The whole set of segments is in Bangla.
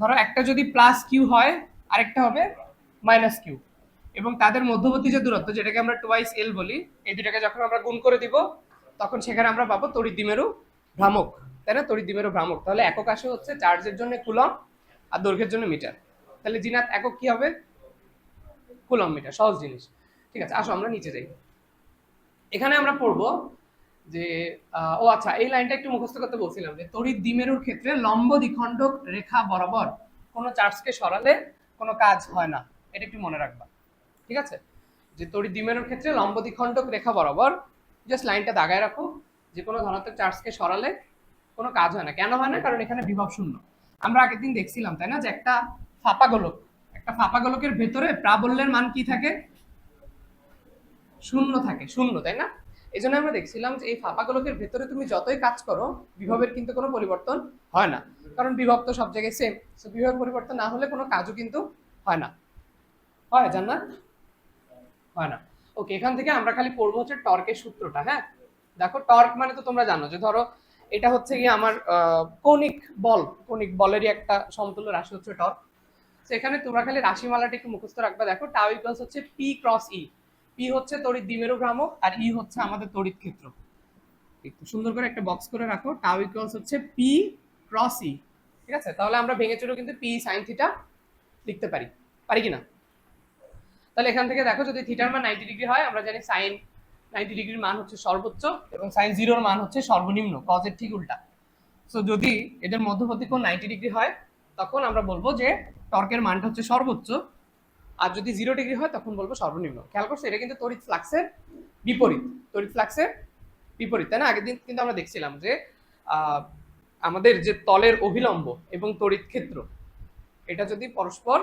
ধরো একটা যদি প্লাস কিউ হয় আরেকটা হবে মাইনাস কিউ, এবং তাদের মধ্যবর্তী যে দূরত্ব যেটাকে আমরা টোয়াইস এল বলি, এই দুটাকে যখন আমরা গুণ করে দিব তখন সেখানে আমরা পাবো তড়িৎ দ্বিমেরু ভ্রামক, তাই না? তড়িৎ দ্বিমেরু ভ্রামক। তাহলে একক আসে হচ্ছে চার্জের জন্য কুলম আর দৈর্ঘ্যের জন্য মিটার। তাহলে জিনাত একক কি হবে? Coulomb metre. সহজ জিনিস। ঠিক আছে, আসো আমরা নিচে যাই। এখানে আমরা পড়বো যে ও আচ্ছা, এই লাইনটা একটু মুখস্থ করতে বলছিলাম যে তড়িৎ দ্বিমেরুর ক্ষেত্রে লম্ব দ্বিখণ্ডক রেখা বরাবর কোনো চার্জকে সরালে কোনো কাজ হয় না, এটা একটু মনে রাখবা। ঠিক আছে, যে তড়িৎ দ্বিমেরুর ক্ষেত্রে লম্ব দ্বিখণ্ডক রেখা বরাবর, জাস্ট লাইনটা দাগায় রাখো, যে কোনো ধনাত্মক চার্জকে সরালে কোনো কাজ হয় না। কেন হয় না? কারণ এখানে বিভব শূন্য। আমরা আগের দিন দেখছিলাম তাই না, যে একটা ফাঁপা গোলক, একটা ফাঁপা গোলকের ভেতরে প্রাবল্যের মান কি থাকে? শূন্য থাকে, শূন্য, তাই না? এই জন্য আমরা দেখছিলাম যে এই ফাঁপা গোলকের ভেতরে তুমি যতই কাজ করো বিভবের কিন্তু কোনো পরিবর্তন হয় না, কারণ বিভব তো সব জায়গায় সেম। সো বিভবের পরিবর্তন না হলে কোনো কাজও কিন্তু হয় না। হয় জান্নাত? হয় না। ওকে, এখান থেকে আমরা খালি পড়বো হচ্ছে টর্কের সূত্রটা। হ্যাঁ, দেখো টর্ক মানে তো তোমরা জানো, যে ধরো এটা হচ্ছে কি আমার কৌণিক বল, কৌণিক বলেরই একটা সমতুল্য রাশি হচ্ছে টর্ক। তো এখানে তোমরা খালি রাশিমালাটা একটু মুখস্থ রাখবা। দেখো টাউ ইকুয়ালস হচ্ছে পি ক্রস ই। পি হচ্ছে তড়িৎ দ্বিমেরু ভ্রামক আর ই হচ্ছে আমাদের তড়িৎ ক্ষেত্র। একটু সুন্দর করে একটা বক্স করে রাখো, টাউ ইকুয়ালস হচ্ছে পি ক্রস ই। ঠিক আছে, তাহলে আমরা ভেঙে চুরে কিন্তু পি সাইন থিটা লিখতে পারি, পারি কিনা? তাহলে এখান থেকে দেখো, যদি থিটার মান 90 ডিগ্রি হয় আমরা জানি সাইন 90 ডিগ্রির মান হচ্ছে সর্বোচ্চ এবং সাইন জিরোর মান হচ্ছে সর্বনিম্ন, কজের ঠিক উল্টা। সো যদি এদের মধ্যবর্তী কোণ 90 ডিগ্রি হয় তখন আমরা বলবো যে টর্কের মানটা হচ্ছে সর্বোচ্চ, আর যদি 0 ডিগ্রি হয় তখন বলবো সর্বনিম্ন। খেয়াল করছো, এটা কিন্তু তড়িৎ ফ্লাক্সের বিপরীত, তড়িৎ ফ্লাক্সের বিপরীত, তাই না? আগের দিন কিন্তু আমরা দেখছিলাম যে আমাদের যে তলের অভিলম্ব এবং তড়িৎ ক্ষেত্র এটা যদি পরস্পর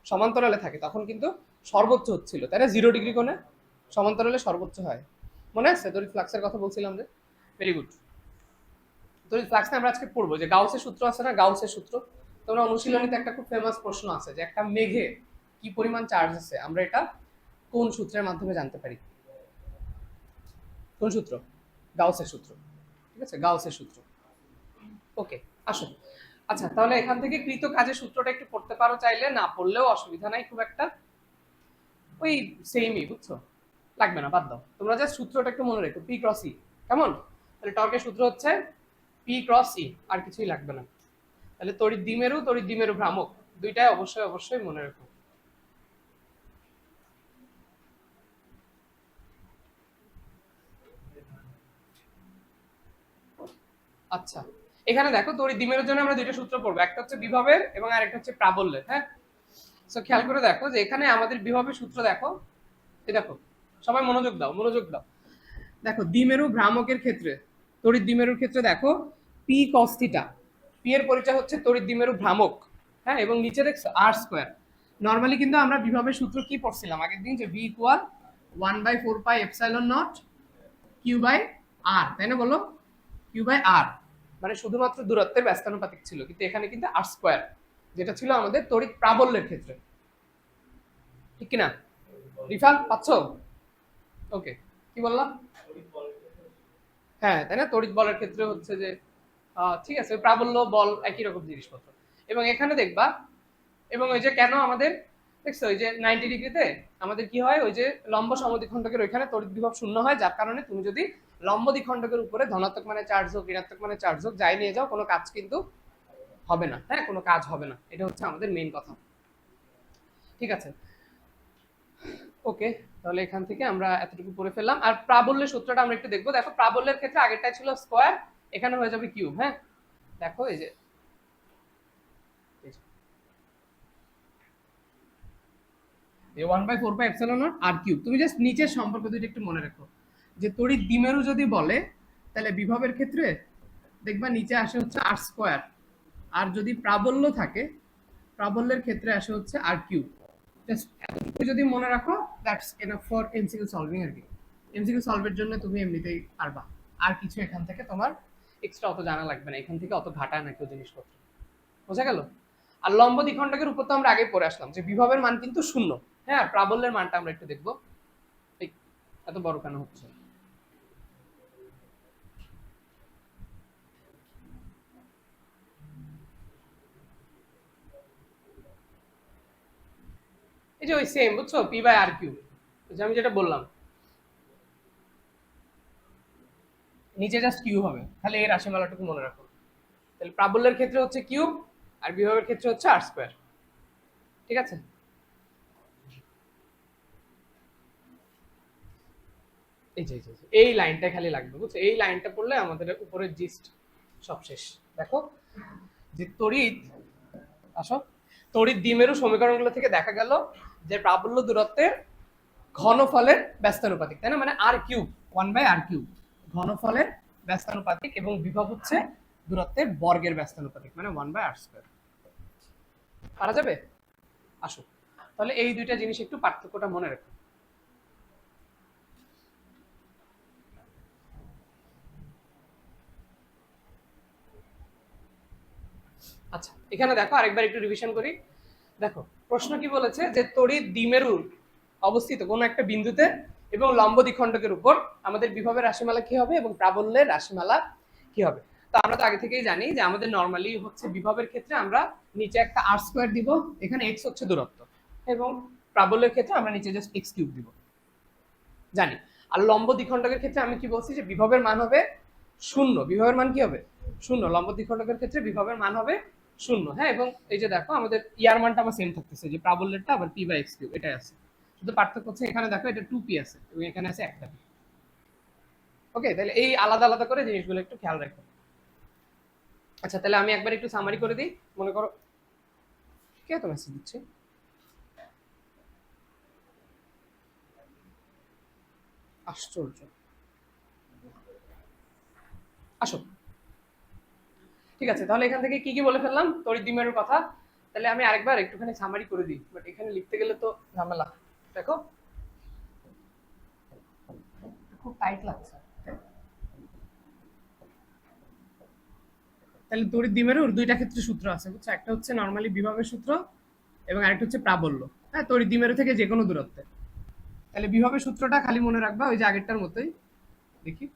সমান্তরালে থাকে তখন কিন্তু সর্বোচ্চ হচ্ছিল, তাই না? 0 ডিগ্রি কোণে সমান্তরালে সর্বোচ্চ হয়। মনে আছে তড়িৎ ফ্লাক্সের কথা বলছিলাম যে? Very good. তড়িৎ ফ্লাক্সে আমরা আজকে পড়বো যে গাউসের সূত্র আছে না, গাউসের সূত্র। তোমরা অনুশীলনীতে একটা খুব ফেমাস প্রশ্ন আছে যে একটা মেঘে কি পরিমাণ চার্জ আছে, আমরা এটা কোন সূত্রের মাধ্যমে জানতে পারি? কোন সূত্র? গাউসের সূত্র। ঠিক আছে, গাউসের সূত্র। ওকে, আসো। আচ্ছা, তাহলে এখান থেকে কৃত কাজের সূত্রটা একটু পড়তে পারো, চাইলে না পড়লেও অসুবিধা নাই খুব একটা, ওই সেমই, বুঝছো? লাগবে না, বাদ দাও। তোমরা জাস্ট সূত্রটা একটু মনে রেখো, পি ক্রস ই। কেমন? তাহলে টর্কের সূত্র হচ্ছে পি ক্রস ই, আর কিছুই লাগবে না। তাহলে তড়িৎ দ্বিমেরু, তড়িৎ দ্বিমেরু ভ্রামক, দুইটাই অবশ্যই অবশ্যই মনে রেখো। আচ্ছা, এখানে দেখো তড়িৎ দ্বিমেরুর জন্য আমরা দুইটা সূত্র পড়বো, একটা হচ্ছে বিভবের এবং আরেকটা হচ্ছে প্রাবল্যের। হ্যাঁ, সো খেয়াল করে দেখো যে এখানে আমাদের বিভবের সূত্র দেখো, এই দেখো, সবাই মনোযোগ দাও, মনোযোগ দাও। দেখো দ্বিমেরু ভ্রামকের ক্ষেত্রে, তড়িৎ দ্বিমেরুর ক্ষেত্রে দেখো পি কস থিটা, পি এর পরিচয় হচ্ছে তড়িৎ দ্বিমেরু ভ্রামক। হ্যাঁ, এবং নিচে দেখছো আর স্কোয়ার। নর্মালি কিন্তু আমরা বিভবের সূত্র কি পড়ছিলাম আগের দিন, যে V equal 1/4 pi epsilon nought Q by R, তাই না? বলো, কিউ বাই আর, মানে শুধুমাত্র দূরত্বের ব্যস্তানুপাতিক ছিল, কিন্তু এখানে কিন্তু আর স্কোয়ার, যেটা ছিল আমাদের তড়িৎ প্রাবল্যের ক্ষেত্রে। ঠিক কিনা রিফাল, পাচ্ছ? ওকে, কি বললাম? হ্যাঁ, তাই না? তড়িৎ বলের ক্ষেত্রে হচ্ছে যে ঠিক আছে, প্রাবল্য বল একই রকম জিনিসপত্র। এবং এখানে দেখবা, এবং ওই যে কেন আমাদের দেখছো ওই যে 90 ডিগ্রিতে আমাদের কি হয়, ওই যে লম্ব সমদ্বিখণ্ডকের ওইখানে তড়িৎ বিভব শূন্য হয়, যার কারণে তুমি যদি লম্ব দ্বিখণ্ডকের উপরে ধনাত্মক মানে চার্জ হোক ঋণাত্মক মানে চার্জ হোক যাই নিয়ে যাও, কোনো কাজ কিন্তু হবে না। হ্যাঁ, কোনো কাজ হবে না, এটা হচ্ছে আমাদের মেইন কথা। ঠিক আছে, ওকে, তাহলে এখান থেকে আমরা এতটুকু পড়ে ফেললাম। আর প্রাবল্যের সূত্রটা আমরা একটু দেখবো। দেখো প্রাবল্যের ক্ষেত্রে আগেরটা ছিল স্কোয়ার, এখানে হয়ে যাবে কিউব। হ্যাঁ, দেখো এই যে এই 1/4 পাই এপসিলন নট আর কিউব। তুমি জাস্ট নিচের সম্পর্ক দুইটা একটু মনে রাখো, যে তড়িৎ দ্বিমেরু যদি বলে তাহলে বিভবের ক্ষেত্রে দেখবা নিচে আসে হচ্ছে আর স্কোয়ার, আর যদি প্রাবল্য থাকে প্রাবল্যের ক্ষেত্রে আসে হচ্ছে আর কিউব। জাস্ট এতটুকু যদি মনে রাখো, that's enough for MCQ solving আর কি। এমসিকিউ সলভের জন্য তুমি এমনিতেই পারবা, আর কিছু এখান থেকে তোমার এক্সট্রা অত জানা লাগবে না, এখান থেকে অত ঘাটায় না কেউ জিনিসপত্র। বোঝা গেল? আর লম্ব দ্বিখণ্ডকের উপর তো আমরা আগে পড়ে আসলাম যে বিভবের মান কিন্তু শূন্য। হ্যাঁ, প্রাবল্যের মানটা আমরা একটু দেখবো। এত বড় কেন হচ্ছে? এই যে ওই সেম, বুঝছো, পি বাই আর কিউব, আমি যেটা বললাম নিচে জাস্ট কিউ হবে, খালি এই রাশিমালাটুকু মনে রাখো। তাহলে প্রাবল্যের ক্ষেত্রে হচ্ছে কিউব আর বিভবের ক্ষেত্রে হচ্ছে আর স্কোয়ার। ঠিক আছে, এই লাইনটা খালি লাগবে, বুঝছো, এই লাইনটা পড়লে আমাদের উপরের জিস্ট সব শেষ। দেখো যে তড়িৎ, আসো, তড়িৎ দ্বিমেরু সমীকরণগুলো থেকে দেখা গেল যে প্রাবল্য দূরত্বের ঘনফলের ব্যস্তানুপাতিক, তাই না, মানে আর কিউব, 1/r3 ঘনফলের ব্যস্তানুপাতিক, এবং বিভব হচ্ছে দূরত্বের বর্গের ব্যস্তানুপাতিক, মানে 1/r²। পারা যাবে? আসো, তাহলে এই দুইটা জিনিস একটু পার্থক্যটা মনে রাখো। আচ্ছা, এখানে দেখো আরেকবার একটু রিভিশন করি। দেখো প্রশ্ন কি বলেছে, যে তড়িৎ দ্বিমেরুর অবস্থিত কোনো একটা বিন্দুতে এবং লম্ব দ্বিখণ্ডকের উপর আমাদের বিভবের রাশিমালা কি হবে এবং প্রাবল্যের রাশিমালা কি হবে। তো আমরা তো আগে থেকেই জানি যে আমাদের নর্মালি হচ্ছে বিভবের ক্ষেত্রে আমরা নিচে একটা আর স্কোয়ার দিব, এখানে এক্স হচ্ছে দূরত্ব, এবং প্রাবল্যের ক্ষেত্রে আমরা নিচে জাস্ট এক্স কিউব দিব, জানি। আর লম্ব দ্বিখণ্ডকের ক্ষেত্রে আমি কি বলছি, যে বিভবের মান হবে শূন্য, বিভবের মান কি হবে শূন্য, লম্ব দ্বিখণ্ডকের ক্ষেত্রে বিভবের মান হবে শূন্য। হ্যাঁ, এবং এই যে দেখো আমাদের ইয়ার মানটা আমার সেম থাকতেছে, যে প্রাবল্যেরটা আবার পি বাই এক্স কিউব এটাই আছে, শুধু পার্থক্য হচ্ছে এখানে দেখো এটা 2p আছে এবং এখানে আছে একটা p। ওকে, তাহলে এই আলাদা আলাদা করে জিনিসগুলো একটু খেয়াল রাখো। আচ্ছা, তাহলে আমি একবার একটু সামারি করে দিই। মনে করো, কে তো মেসেজ দিচ্ছে, আশ্চর্য। আসো, ঠিক আছে, তাহলে এখান থেকে কি কি বলে ফেললাম তড়িৎ দ্বিমেরুর কথা। তাহলে আমি আরেকবার একটুখানি সামারি করে দিই, বাট এখানে লিখতে গেলে তো ঝামেলা। দেখো খুব টাইট লাগছে। তাহলে তড়িৎ দ্বিমেরুর দুইটা ক্ষেত্রে সূত্র আছে, বুঝছো, একটা হচ্ছে নরমালি বিভবের সূত্র এবং আরেকটা হচ্ছে প্রাবল্য। হ্যাঁ, তড়িৎ দ্বিমেরু থেকে যে কোনো দূরত্বে। তাহলে বিভবের সূত্রটা খালি মনে রাখবা ওই যে আগেরটার মতোই, দেখি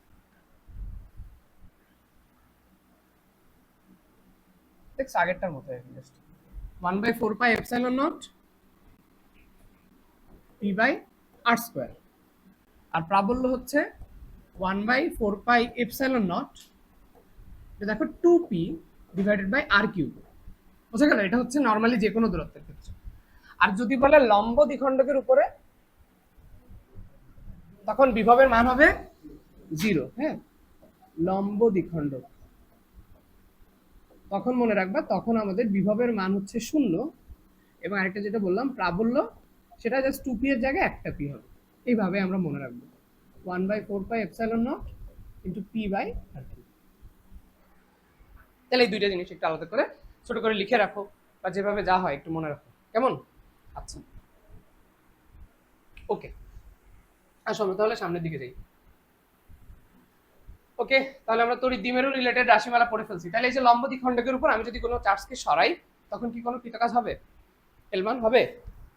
দেখছো আগেরটার মতো, জাস্ট 1/4πε0 p/r², আর প্রাবল্য হচ্ছে 1/4πε0, দেখো 2p/r³। বুঝা গেল? এটা হচ্ছে নর্মালি যে কোনো দূরত্বের ক্ষেত্রে। আর যদি বলে লম্ব দ্বিখণ্ডকের উপরে, তখন বিভবের মান হবে 0। হ্যাঁ, লম্ব দ্বিখণ্ডক, তখন মনে রাখবা তখন আমাদের বিভবের মান হচ্ছে 0, এবং আরেকটা যেটা বললাম প্রাবল্য, সেটা জাস্ট 2p এর জায়গায় একটা p হবে। এইভাবে আমরা মনে রাখবো 1/4πε0 ইন্টু p/r³। তাহলে এই দুইটা জিনিস একটু আলাদা করে ছোট করে লিখে রাখো, বা যেভাবে যা হয় একটু মনে রাখো, কেমন? আচ্ছা, ওকে, আসো আমরা তাহলে সামনের দিকে যাই। ওকে, তাহলে আমরা তড়িৎ দ্বিমেরু রিলেটেড রাশিমালা পড়ে ফেলছি। তাহলে এই যে লম্ব দ্বিখণ্ডকের উপর আমি যদি কোনো চার্জকে সরাই, তখন কি কোনো কৃতকাজ হবে? এল মান হবে?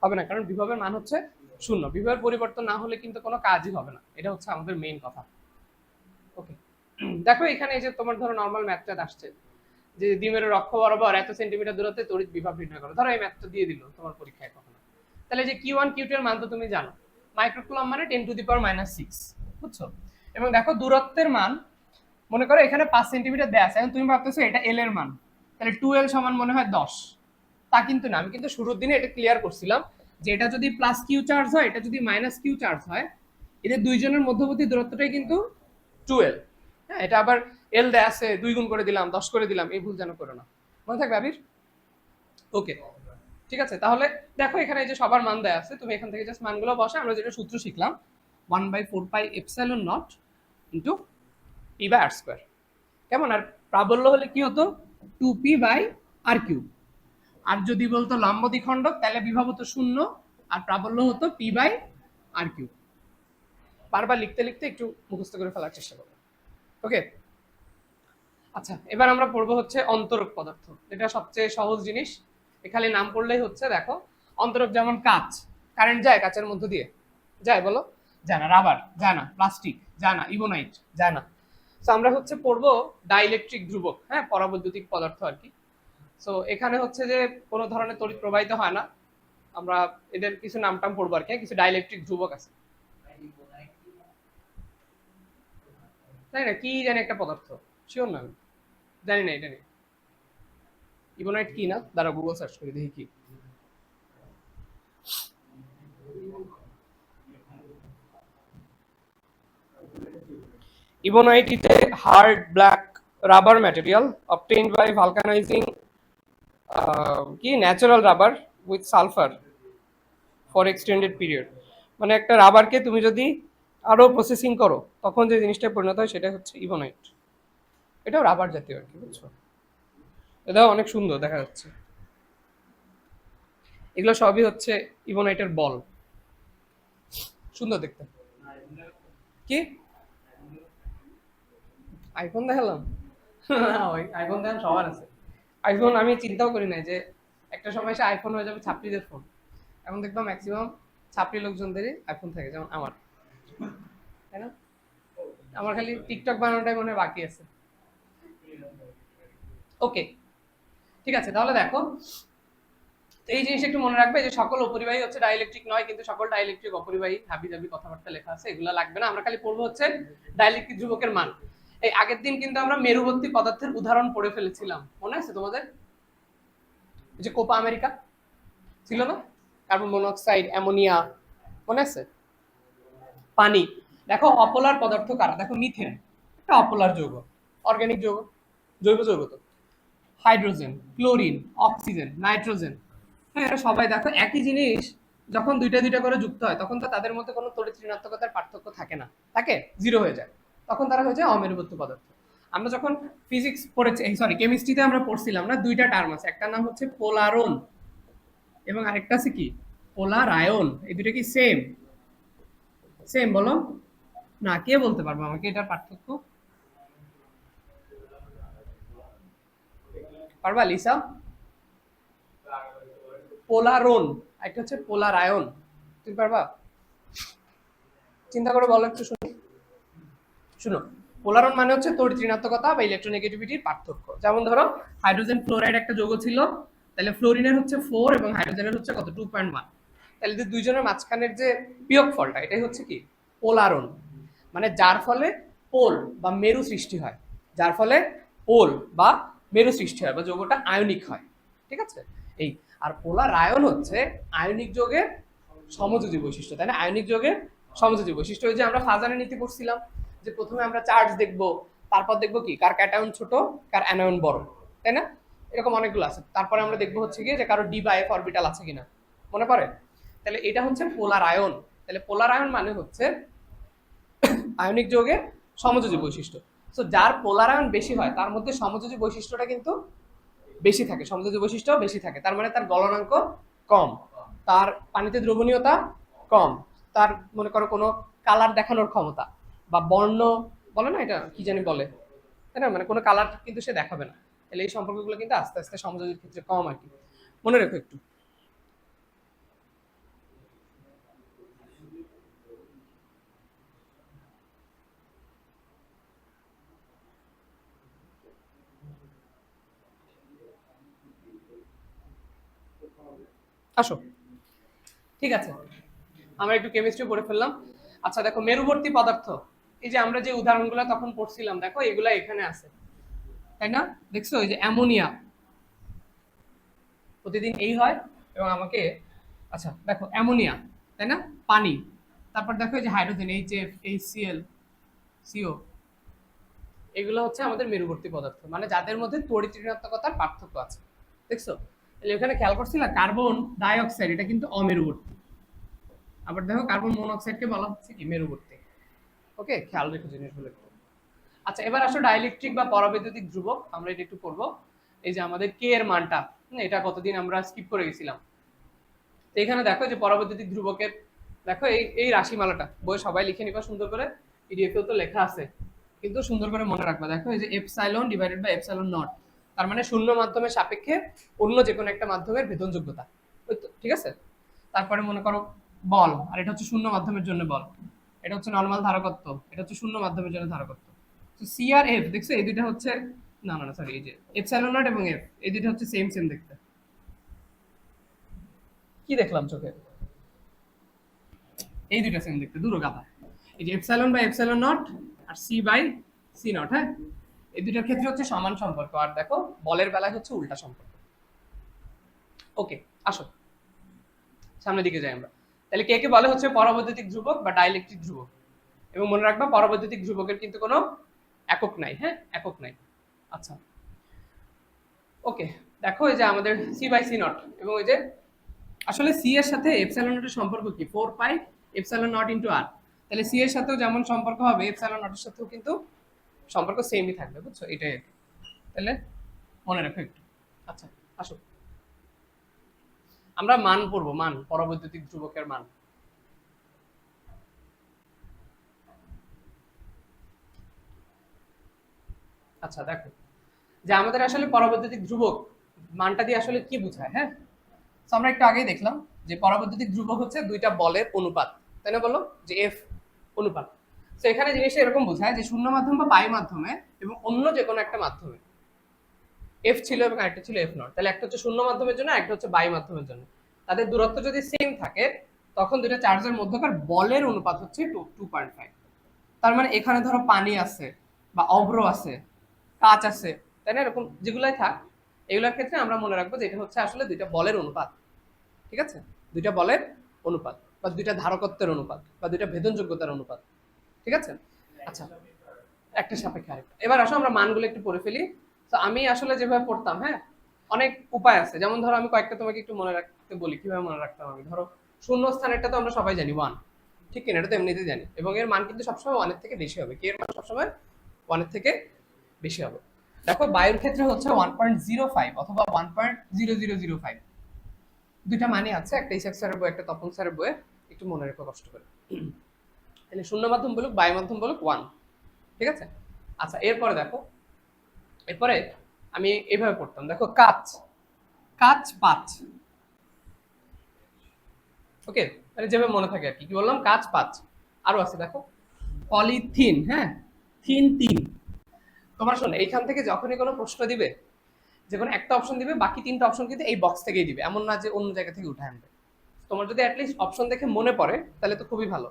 হবে না, কারণ বিভবের মান হচ্ছে 0। বিভবের পরিবর্তন না হলে কিন্তু কোনো কাজই হবে না, এটা হচ্ছে আমাদের মেইন কথা। ওকে, দেখো এখানে এই যে তোমার ধরো নর্মাল ম্যাথটা আসছে, যে দ্বিমেরুর অক্ষ বরাবর এত সেন্টিমিটার দূরত্বে তড়িৎ বিভব নির্ণয় করো, ধরো এই ম্যাথটা দিয়ে দিল তোমার পরীক্ষায় কখনো। তাহলে যে Q1 Q2 এর মান তো তুমি জানো, মাইক্রোকুলম মানে 10⁻⁻⁶, বুঝছো। এবং দেখো দূরত্বের মান, মনে করো এখানে 5 সেন্টিমিটার দেয়া আছে, এখন তুমি ভাবতেছো এটা এল এর মান, তাহলে 2l সমান মনে হয় 10। তা কিন্তু না, আমি কিন্তু শুরুর দিনে এটা ক্লিয়ার করছিলাম যে এটা যদি প্লাস কিউ চার্জ হয়, এটা যদি মাইনাস কিউ চার্জ হয়, এদের দুইজনের মধ্যবর্তী দূরত্বটাই কিন্তু 2l। হ্যাঁ, এটা আবার এল দেয়া আছে 2 গুণ করে দিলাম 10 করে দিলাম, এই ভুল যেন করো না, মনে থাকবে আবির? ওকে, ঠিক আছে, তাহলে দেখো এখানে এই যে সবার মান দেয়া আছে, তুমি এখান থেকে জাস্ট মানগুলো বসা, আমরা যেটা সূত্র শিখলাম 1/4πε0 ইন্টু p/r²। কেমন? আর প্রাবল্য হলে কি হতো 2p/r³। আর যদি বলতো লম্ব দ্বিখণ্ডক, তাহলে বিভব হতো 0 আর প্রাবল্য হতো p/r³। বারবার লিখতে লিখতে একটু মুখস্থ করে ফেলার চেষ্টা করবো। ওকে, আচ্ছা, এবার আমরা পড়বো হচ্ছে অন্তরক পদার্থ, এটা সবচেয়ে সহজ জিনিস, এখানে নাম পড়লেই হচ্ছে। দেখো অন্তরক যেমন কাঁচ, কারেন্ট যায় কাঁচের মধ্য দিয়ে? যায়, বলো? যায় না। রাবার যায় না, প্লাস্টিক যায় না, ইবোনাইট যায় না। তো আমরা হচ্ছে পড়বো ডাইইলেকট্রিক ধ্রুবক, হ্যাঁ, পরাবৈদ্যুতিক পদার্থ আর কি। সো এখানে হচ্ছে যে কোনো ধরনের তড়িৎ প্রবাহিত হয় না, আমরা এদের কিছু নাম টাম পড়বো আর কি, কিছু ডাইইলেকট্রিক ধ্রুবক আছে, তাই না? কি জানি একটা পদার্থ, শিওর না আমি, জানি না এটা নিয়ে। ইবোনাইট কি না, দাঁড়া গুগল সার্চ করে দেখি কি। Ebonite is a hard black rubber material obtained by vulcanizing কি natural rubber with sulphur for extended period. মানে একটা রাবারকে তুমি যদি আরো প্রসেসিং করো তখন যে জিনিসটা পরিণত হয় সেটা হচ্ছে ইবোনাইট। এটাও রাবার জাতীয় আর কি, বুঝছো? এটাও অনেক সুন্দর দেখা যাচ্ছে। এগুলো সবই হচ্ছে ইবোনাইটের বল, সুন্দর দেখতে। কি আইফোন দেখালাম? ওই আইফোন দেখান সবার আছে। আইফোন আমি চিন্তাও করি নাই যে একটা সময় এসে আইফোন হয়ে যাবে ছাত্রীদের ফোন। এখন দেখবা ম্যাক্সিমাম ছাত্রী লোকজনদেরই আইফোন থাকে, যেমন আমার, তাই না? আমার খালি টিকটক বানানোটাই মনে হয় বাকি আছে। ওকে, ঠিক আছে, তাহলে দেখো এই জিনিসটা একটু মনে রাখবে যে সকল অপরিবাহী হচ্ছে ডাইইলেকট্রিক নয়, কিন্তু সকল ডাইইলেকট্রিক অপরিবাহী। হাবি জাবি কথাবার্তা লেখা আছে, এগুলো লাগবে না, আমরা খালি পড়বো হচ্ছে ডাইইলেকট্রিক ধ্রুবকের মান। এই আগের দিন কিন্তু আমরা মেরুবর্তী পদার্থের উদাহরণ পড়ে ফেলেছিলাম, মনে আছে তোমাদের? যে কোপা আমেরিকা ছিল না, কার্বন মনোক্সাইড, অ্যামোনিয়া, মনে আছে? পানি। দেখো অপোলার পদার্থ কারা, দেখো মিথেন একটা অপোলার যৌগ, অর্গানিক যৌগ, জৈব যৌগ তো। হাইড্রোজেন, ক্লোরিন, অক্সিজেন, নাইট্রোজেন, হ্যাঁ এরা সবাই দেখো একই জিনিস যখন দুইটা দুইটা করে যুক্ত হয় তখন তো তাদের মধ্যে কোনো তড়িৎ ঋণাত্মকতার পার্থক্য থাকে না, থাকে, জিরো হয়ে যায়, তখন তারা হয়ে যায় অমেরুবর্তী পদার্থ। আমরা যখন ফিজিক্স পড়েছি, সরি কেমিস্ট্রিতে আমরা পড়ছিলাম না, দুইটা টার্ম আছে, একটা নাম হচ্ছে পোলারন এবং আরেকটা আছে কি পোলার আয়ন। এই দুটো কি সেম? সেম বলো না, কে বলতে পারবো আমাকে এটার পার্থক্য? পারবা লিসা? পোলারন, একটা হচ্ছে পোলার আয়ন, তুমি পারবা? চিন্তা করে বলো একটু শুনি। শুনো, পোলারন মানে হচ্ছে তড়িৎ ঋণাত্মকতা বা ইলেকট্রোনেগেটিভিটির পার্থক্য। যেমন ধরো হাইড্রোজেন ফ্লোরাইড একটা যৌগ ছিল, তাহলে ফ্লোরিনের হচ্ছে 4 এবং হাইড্রোজেনের হচ্ছে কত 2.1, তাহলে যে দুইজনের মাঝখানের যে বিয়োগ ফলটা এটাই হচ্ছে কি পোলারন। মানে যার ফলে পোল বা মেরু সৃষ্টি হয়, যার ফলে পোল বা মেরু সৃষ্টি হয় বা যৌগটা আয়নিক হয়, ঠিক আছে? এই আর পোলার আয়ন হচ্ছে আয়নিক যৌগের সমযোজী বৈশিষ্ট্য, তাই না? আয়নিক যৌগের সমযোজী বৈশিষ্ট্য। ওই যে আমরা ফাজানের নীতি পড়ছিলাম যে প্রথমে আমরা চার্জ দেখব, তারপর দেখবো কি কার ক্যাটায়ন ছোট কার অ্যানায়ন বড়, তাই না? এরকম অনেকগুলো আছে। তারপরে আমরা দেখবো হচ্ছে কি যে কারো ডি বা এফ অরবিটাল আছে কিনা, মনে পড়ে? তাহলে এটা হচ্ছে পোলার আয়ন। তাহলে পোলার আয়ন মানে হচ্ছে আয়নিক যৌগের সমযোজী বৈশিষ্ট্য। সো যার পোলার আয়ন বেশি হয় তার মধ্যে সমযোজী বৈশিষ্ট্যটা কিন্তু বেশি থাকে, সমযোজী বৈশিষ্ট্য বেশি থাকে, তার মানে তার গলনাঙ্ক কম, তার পানিতে দ্রবণীয়তা কম, তার মনে করো কোনো কালার দেখানোর ক্ষমতা বা বর্ণ বলে না, এটা কি জানি বলে, তাই না? মানে কোনো কালার কিন্তু সে দেখাবে না। তাহলে এই সম্পর্কগুলো কিন্তু আস্তে আস্তে সমযোজীর ক্ষেত্রে কম আর কি, মনে রেখো একটু। আসো, ঠিক আছে, আমরা একটু কেমিস্ট্রি পড়ে ফেললাম। আচ্ছা দেখো মেরুবর্তী পদার্থ, এই যে আমরা যে উদাহরণগুলো তখন পড়ছিলাম দেখো এগুলা এখানে আছে, তাই না? দেখছো এই যে অ্যামোনিয়া প্রতিদিন এই হয় এবং আমাকে, আচ্ছা দেখো অ্যামোনিয়া, তাই না? পানি, তারপর দেখো এই যে হাইড্রোজেন HF HCl CO, এগুলো হচ্ছে আমাদের মেরুবর্তী পদার্থ, মানে যাদের মধ্যে তড়িৎ ঋণাত্মকতার পার্থক্য আছে, দেখছো? তাহলে এখানে খেয়াল করছিলা কার্বন ডাই অক্সাইড এটা কিন্তু অমেরুবর্তী, আবার দেখো কার্বন মনোক্সাইডকে বলা হচ্ছে কি মেরুবর্তী। ওকে, খেয়াল রেখো জিনিসগুলো একটু। আচ্ছা এবার আসো ডাইইলেকট্রিক বা পরাবৈদ্যুতিক ধ্রুবক, আমরা এটা একটু পড়বো। এই যে আমাদের কে এর মানটা, এটা কতদিন আমরা স্কিপ করে গেছিলাম। তো এখানে দেখো যে পরাবৈদ্যুতিক ধ্রুবকের, দেখো এই এই রাশিমালাটা বই সবাই লিখে নিবা সুন্দর করে, পিডিএফেও তো লেখা আছে, কিন্তু সুন্দর করে মনে রাখবা। দেখো এই যে epsilon divided by epsilon nought, তার মানে শূন্য মাধ্যমের সাপেক্ষে অন্য যে কোনো একটা মাধ্যমের ভেদনযোগ্যতা, ওই তো, ঠিক আছে? তারপরে মনে করো বল, আর এটা হচ্ছে শূন্য মাধ্যমের জন্য বল, এটা হচ্ছে নরমাল ধারকত্ব, এটা হচ্ছে শূন্য মাধ্যমের জন্য ধারকত্ব। তো সি আর এফ দেখছো এই দুইটা হচ্ছে, না না না সরি, এই যে এপসাইলন নট এবং এফ এই দুইটা হচ্ছে সেম সেম দেখতে। কি দেখলাম চোখে? এই দুইটা সেম দেখতে, দুটো গাধা। এই যে এপসাইলন বাই এপসাইলন নট আর সি বাই সি নট, হ্যাঁ, এই দুইটার ক্ষেত্রে হচ্ছে সমান সম্পর্ক, আর দেখো বলের বেলায় হচ্ছে উল্টা সম্পর্ক। ওকে, আসো সামনের দিকে যাই আমরা। তাহলে কে কে বলে হচ্ছে পরাবৈদ্যুতিক ধ্রুবক বা ডাইলেকট্রিক ধ্রুবক। এবং মনে রাখবা পরাবৈদ্যুতিক ধ্রুবকের কিন্তু কোনো একক নাই, হ্যাঁ, একক নাই। আচ্ছা, ওকে, দেখো এই যে আমাদের সি বাই সি নট, এবং এই যে আসলে সি এর সাথে এপসাইলন নটের সম্পর্ক কি? 4 পাই এপসাইলন নট ইনটু আর। তাহলে সি এর সাথেও যেমন সম্পর্ক হবে, এপসাইলন নটের সাথেও কিন্তু সম্পর্ক সেমই থাকবে, বুঝছো? এটাই আর কি। তাহলে মনে রাখো একটু। আচ্ছা, আসো আমরা মান পড়বো, মান, পরাবৈদ্যুতিক ধ্রুবকের মান। আচ্ছা, দেখো যে আমাদের আসলে পরাবৈদ্যুতিক ধ্রুবক মানটা দিয়ে আসলে কি বোঝায়, হ্যাঁ। তো আমরা একটু আগেই দেখলাম যে পরাবৈদ্যুতিক ধ্রুবক হচ্ছে দুইটা বলের অনুপাত, তাই না? বলো যে এফ অনুপাত। তো এখানে জিনিসটা এরকম বোঝায় যে শূন্য মাধ্যম বা বায়ু মাধ্যমে এবং অন্য যে কোনো একটা মাধ্যমে এফ ছিল এবং আরেকটা ছিল এফ নট। তাহলে একটা হচ্ছে শূন্য মাধ্যমের জন্য, একটা হচ্ছে বায়ু মাধ্যমের জন্য। তাদের দূরত্ব যদি সেম থাকে তখন দুইটা চার্জের মধ্যকার বলের অনুপাত হচ্ছে 2.5। তার মানে এখানে ধরো পানি আছে বা অভ্র আছে, কাঁচ আছে, তাই না? এরকম যেগুলাই থাক, এগুলোর ক্ষেত্রে আমরা মনে রাখবো যে এটা হচ্ছে আসলে দুইটা বলের অনুপাত, ঠিক আছে? দুইটা বলের অনুপাত বা দুইটা ধারকত্বের অনুপাত বা দুইটা ভেদনযোগ্যতার অনুপাত, ঠিক আছে? আচ্ছা, একটা সাপেক্ষে আরেকটা। এবার আসো আমরা মানগুলো একটু পড়ে ফেলি। তো আমি আসলে যেভাবে পড়তাম, হ্যাঁ, অনেক উপায় আছে। যেমন ধরো আমি কয়েকটা তোমাকে একটু মনে রাখতে বলি, কিভাবে মনে রাখতাম আমি। ধরো শূন্য স্থানেরটা তো আমরা সবাই জানি 1, ঠিক কিনা? এটা তো এমনিতেই জানি। এবং এর মান কিন্তু সবসময় 1 এর থেকে বেশি হবে। কে এর মান সবসময় 1 এর থেকে বেশি হবে। দেখো বায়ুর ক্ষেত্রে হচ্ছে 1.05 অথবা 1.0005, দুইটা মানে আছে, একটা ইসাক স্যারের বই, একটা তপন স্যারের বইয়ে, একটু মনে রেখো কষ্ট করে। তাহলে শূন্য মাধ্যম বলুক, বায়ু মাধ্যম বলুক, 1, ঠিক আছে? আচ্ছা, এরপরে দেখো, এরপরে আমি এইভাবে পড়তাম, দেখো কাচ, কাচ 5, ওকে, মানে যেভাবে মনে থাকে আর কি। কি বললাম? কাচ 5। আরো আছে দেখো পলিথিন, হ্যাঁ, থিন 3। তোমার শোনো, এইখান থেকে যখনই কোনো প্রশ্ন দিবে, যে কোনো একটা অপশন দিবে, বাকি 3টা অপশন কিন্তু এই বক্স থেকেই দিবে, এমন না যে অন্য জায়গা থেকে উঠে আনবে। তোমার যদি অ্যাটলিস্ট অপশন দেখে মনে পড়ে তাহলে তো খুবই ভালো।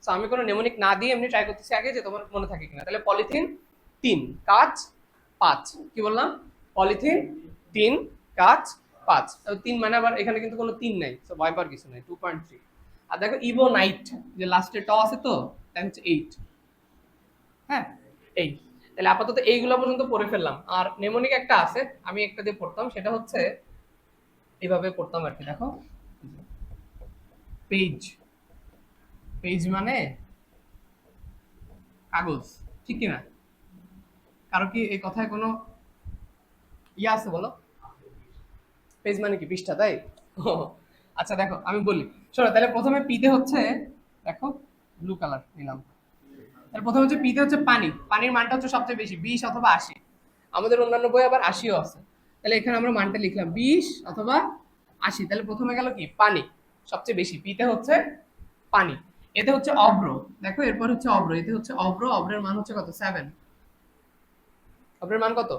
তো আমি কোনো নেমোনিক না দিয়ে এমনি ট্রাই করতেছি আগে যে তোমার মনে থাকে কিনা। তাহলে পলিথিন 3, কাচ 5। কি বললাম? পলিথিন 3, কাচ 5। 3 মানে আবার এখানে কিন্তু কোনো 3 নাই, তো ভয় পাওয়ার কিছু নাই, 2.3। আর দেখো ইভোনাইট, যে লাস্টে ট আছে তো, তাই হচ্ছে 8, হ্যাঁ, এই। তাহলে আপাতত এইগুলো পর্যন্ত পড়ে ফেললাম। আর নেমোনিক একটা আছে, আমি একটা দিয়ে পড়তাম, সেটা হচ্ছে এইভাবে পড়তাম আর কি। দেখো পেজ, পেজ মানে কাগজ, ঠিক কিনা? কারো কি এই কথায় কোনো ইয়ে আছে বলো? পেজ মানে কি? পৃষ্ঠা, তাই? ও, আচ্ছা দেখো আমি বলি, শোনো। তাহলে প্রথমে পিতে হচ্ছে, দেখো ব্লু কালার নিলাম। তাহলে প্রথমে হচ্ছে পিতে হচ্ছে পানি, পানির মানটা হচ্ছে সবচেয়ে বেশি, 20 অথবা 80। আমাদের অন্যান্য বই আবার 80ও আছে। তাহলে এখানে আমরা মানটা লিখলাম 20 অথবা 80। তাহলে প্রথমে গেল কি? পানি সবচেয়ে বেশি, পিতে হচ্ছে পানি। এতে হচ্ছে অভ্র, দেখো এরপর হচ্ছে অভ্র, এতে হচ্ছে অভ্র, অভ্রের মান হচ্ছে কত? 7। অভ্রের মান কত?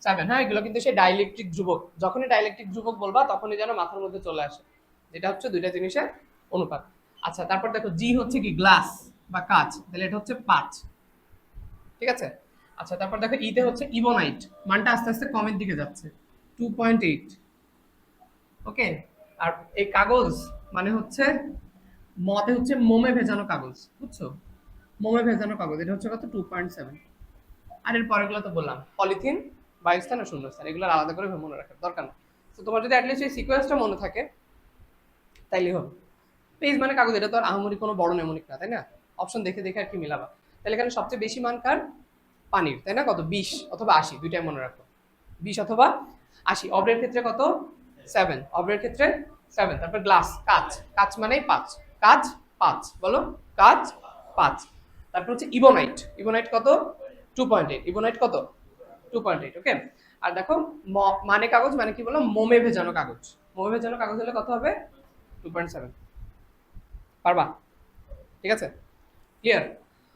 7, হ্যাঁ। এগুলো কিন্তু সেই ডাইলেকট্রিক ধ্রুবক, যখনই ডাইলেকট্রিক ধ্রুবক বলবা তখনই যেন মাথার মধ্যে চলে আসে, যেটা হচ্ছে দুইটা জিনিসের অনুপাত। আচ্ছা, তারপর দেখো জি হচ্ছে কি? গ্লাস বা কাঁচ, তাহলে এটা হচ্ছে 5, ঠিক আছে? আচ্ছা, তারপর দেখো ইতে হচ্ছে ইবোনাইট, মানটা আস্তে আস্তে কমের দিকে যাচ্ছে, 2.8, ওকে। আর এই কাগজ মানে হচ্ছে, মতে হচ্ছে মোমে ভেজানো কাগজ, বুঝছো? মোমে ভেজানো কাগজ, এটা হচ্ছে কত? 2.7। আর এর পরেগুলো তো বললাম, পলিথিন, বায়ুস্থান আর শূন্যস্থান, এগুলো আলাদা করে মনে রাখার দরকার না। তো তোমার যদি অ্যাটলিস্ট এই সিকোয়েন্সটা মনে থাকে তাইলে হবে। পেজ মানে কাগজ, এটা তো আর আহামরি কোনো বড় নেমনিক না, তাই না? অপশন দেখে দেখে আর কি মিলাবা। তাহলে এখানে সবচেয়ে বেশি মান কার? পানির, তাই না? কত? 20 অথবা 80, দুইটাই মনে রাখো, 20 অথবা 80। অব্রের ক্ষেত্রে কত? 7, অব্রের ক্ষেত্রে 7। তারপর গ্লাস, কাচ, কাচ মানেই 5, কাচ 5, বলো কাচ 5। তারপর হচ্ছে ইবোনাইট, ইবোনাইট কত? 2.8, ইবোনাইট কত? 2.8, ওকে। আর দেখো মানে কাগজ মানে কি বললাম? মোমে ভেজানো কাগজ, মোমে ভেজানো কাগজ হলে কত হবে? 2.7। পারবা? ঠিক আছে, ক্লিয়ার?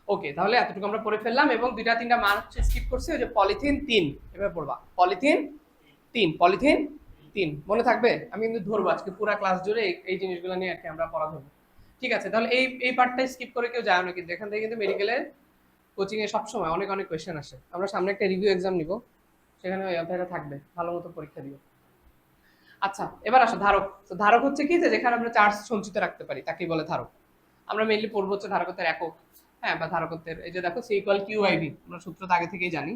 ওকে, তাহলে এতটুকু আমরা পড়ে ফেললাম এবং দুইটা তিনটা মান হচ্ছে স্কিপ করছি। ওই যে পলিথিন 3, এভাবে পড়বা, পলিথিন 3, পলিথিন 3 মনে থাকবে? আমি কিন্তু ধরবো আজকে পুরো ক্লাস জুড়ে এই জিনিসগুলো নিয়ে আর কি আমরা পড়া ধরবো। ঠিক আছে, তাহলে এই পার্টটা স্কিপ করে কেউ যায় না, কিন্তু এখান থেকে কিন্তু মেডিকেলে কোচিং এ সবসময় অনেক অনেক কোয়েশ্চেন আসে। আমরা সামনে একটা রিভিউ এক্সাম নিব, সেখানে ওই অধ্যায়টা থাকবে, ভালো মতো পরীক্ষা দিও। আচ্ছা, এবার আসো ধারক। তো ধারক হচ্ছে কি, যে যেখানে আমরা চার্জ সঞ্চিত রাখতে পারি তাকেই বলে ধারক। আমরা মেইনলি পড়বো হচ্ছে ধারকত্বের একক, হ্যাঁ, বা ধারকত্বের এই যে দেখো C equal Q I V, আমরা সূত্রটা আগে থেকেই জানি।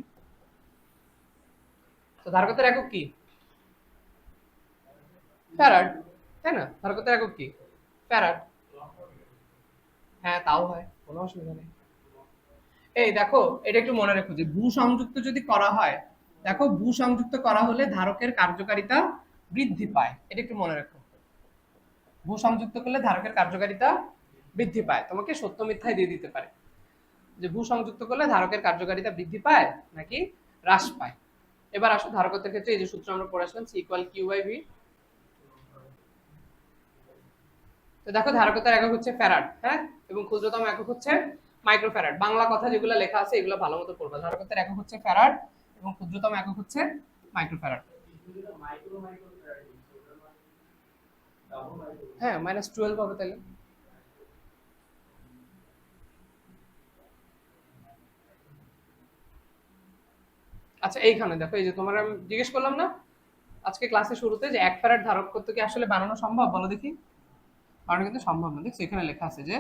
তো ধারকত্বের একক কি? ফ্যারাড, তাই না? ধারকত্বের একক কি? ফ্যারাড। হ্যাঁ, তাও হয়, কোনো অসুবিধা নেই। এই দেখো, এটা একটু মনে রেখো যে ভূ সংযুক্ত যদি করা হয়, দেখো ভূ সংযুক্ত করা হলে ধারকের কার্যকারিতা বৃদ্ধি পায়, এটা একটু মনে রেখো। ভূ সংযুক্ত করলে ধারকের কার্যকারিতা বৃদ্ধি পায়, তোমাকে সত্য মিথ্যায় দিয়ে দিতে পারে যে ভূ সংযুক্ত করলে ধারকের কার্যকারিতা বৃদ্ধি পায় নাকি হ্রাস পায়। এবার আসো ধারকত্বের ক্ষেত্রে এই যে সূত্র আমরা পড়ে আসলাম, C equal Q by V. তো দেখো ধারকত্বের একক হচ্ছে ফ্যারাড, হ্যাঁ, এবং ক্ষুদ্রতম একক হচ্ছে মাইক্রোফ্যারাড। বাংলা কথা যেগুলো লেখা আছে এগুলো ভালো মতো পড়বা। ধারকত্বের একক হচ্ছে ফ্যারাড এবং ক্ষুদ্রতম একক হচ্ছে মাইক্রোফ্যারাড। হ্যাঁ, -12 হবে তাহলে। আচ্ছা, এইখানে দেখো, এই যে তোমার আমি জিজ্ঞেস করলাম না আজকে ক্লাসের শুরুতে যে 1 ফ্যারাড ধারক করতে কি আসলে বানানো সম্ভব, বলো দেখি। বানানো কিন্তু সম্ভব না। দেখছো এখানে লেখা আছে যে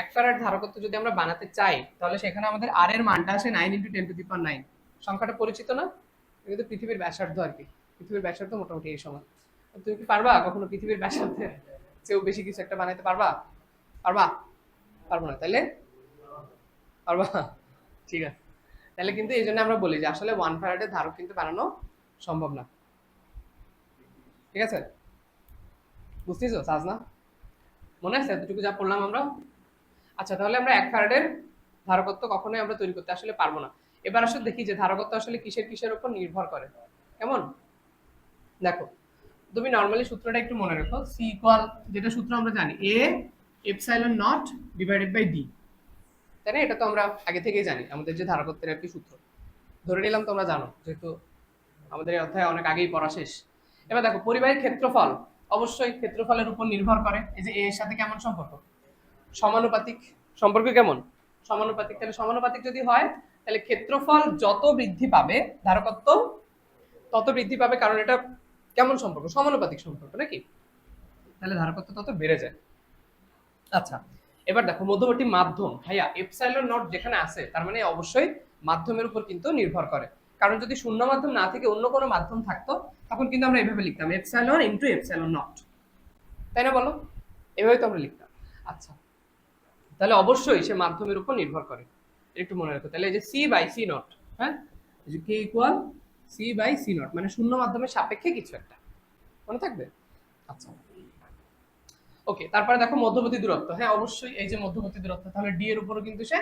1 ফ্যারাড ধারকত্ব যদি আমরা বানাতে চাই তাহলে সেখানে আমাদের আর এর মানটা আসে 9 × 10⁹। সংখ্যাটা পরিচিত না? কিন্তু পৃথিবীর ব্যাসার্ধ আর কি, পৃথিবীর ব্যাসার্ধ মোটামুটি এই সময়। তুমি কি পারবা কখনো পৃথিবীর ব্যাসার্ধের চেয়েও বেশি কিছু একটা বানাতে পারবা? পারবা? পারবো না, তাইলে পারবা? ঠিক আছে, তাহলে কিন্তু এই জন্য আমরা বলি যে আসলে 1 ফ্যারাডের ধারক কিন্তু বানানো সম্ভব না। ঠিক আছে, বুঝতেছো সাজনা? মনে আছে এতটুকু যা পড়লাম আমরা? আচ্ছা, তাহলে আমরা 1 ফ্যারাডের ধারকত্ব কখনোই আমরা তৈরি করতে আসলে পারবো না। এবার আসলে দেখি যে ধারকত্ব আসলে কিসের কিসের উপর নির্ভর করে। কেমন? দেখো, তুমি নরমালি সূত্রটা একটু মনে রাখো, সি ইকুয়াল, যেটা সূত্র আমরা জানি, A epsilon nought divided by D, তাই না? এটা তো আমরা আগে থেকেই জানি, আমাদের যে ধারকত্বের একটি সূত্র। ধরে নিলাম তোমরা জানো, যেহেতু আমাদের এই অধ্যায় অনেক আগেই পড়া শেষ। এবার দেখো, পরিবাহীর ক্ষেত্রফল অবশ্যই ক্ষেত্রফলের উপর নির্ভর করে। এই যে এ এর সাথে কেমন সম্পর্ক? সমানুপাতিক। সম্পর্ক কেমন? সমানুপাতিক। তাহলে সমানুপাতিক যদি হয় তাহলে ক্ষেত্রফল যত বৃদ্ধি পাবে ধারকত্ব তত বৃদ্ধি পাবে, কারণ এটা কেমন সম্পর্ক? সমানুপাতিক সম্পর্ক, নাকি? তাহলে ধারকত্ব তত বেড়ে যায়। আচ্ছা, এবার দেখো মধ্যবর্তী মাধ্যম, ভাইয়া এপসাইলন নট যেখানে আছে তার মানে অবশ্যই মাধ্যমের উপর কিন্তু নির্ভর করে। কারণ যদি শূন্য মাধ্যম না থেকে অন্য কোনো মাধ্যম থাকতো তখন কিন্তু আমরা এভাবে লিখতাম এপসাইলন ইনটু এপসাইলন নট, তাই না বলো? এভাবে তো আমরা লিখতাম। আচ্ছা, তাহলে অবশ্যই সে মাধ্যমের উপর নির্ভর করে, একটু মনে রাখো। তাহলে এই যে সি বাই সি নট, হ্যাঁ, এই যে K equal C by C nought, মানে শূন্য মাধ্যমের সাপেক্ষে কিছু একটা, মনে থাকবে? আচ্ছা, ওকে। তারপরে দেখো মধ্যবর্তী দূরত্ব, হ্যাঁ অবশ্যই এই যে মধ্যবর্তী দূরত্ব, তাহলে ডি এর উপরও কিন্তু সে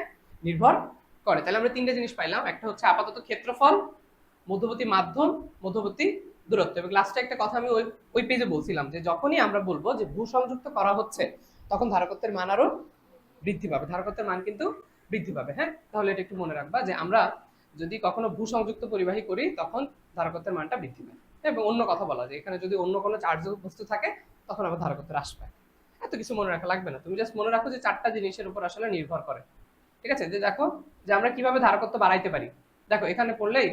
নির্ভর করে। তাহলে আমরা তিনটা জিনিস পাইলাম, একটা হচ্ছে আপাতত ক্ষেত্রফল, মধ্যবর্তী মাধ্যম, মধ্যবর্তী দূরত্ব। এবং লাস্টে একটা কথা আমি ওই পেজে বলছিলাম যে যখনই আমরা বলবো যে ভূ সংযুক্ত করা হচ্ছে তখন ধারকত্বের মান আরো বৃদ্ধি পাবে, ধারকত্বের মান কিন্তু বৃদ্ধি পাবে। হ্যাঁ, তাহলে এটা একটু মনে রাখবা যে আমরা যদি কখনো ভূ সংযুক্ত পরিবাহী করি তখন ধারকত্বের মানটা বৃদ্ধি পায়। এবং অন্য কথা বলা যায়, এখানে যদি অন্য কোনো চার্জ বস্তু থাকে তখন আবার ধারকত্ব হ্রাস পায়। এত কিছু মনে রাখা লাগবে না, তুমি জাস্ট মনে রাখো যে 4টা জিনিসের উপর আসলে নির্ভর করে। ঠিক আছে, যে দেখো যে আমরা কিভাবে ধারকত্ব বাড়াইতে পারি, দেখো এখানে পড়লেই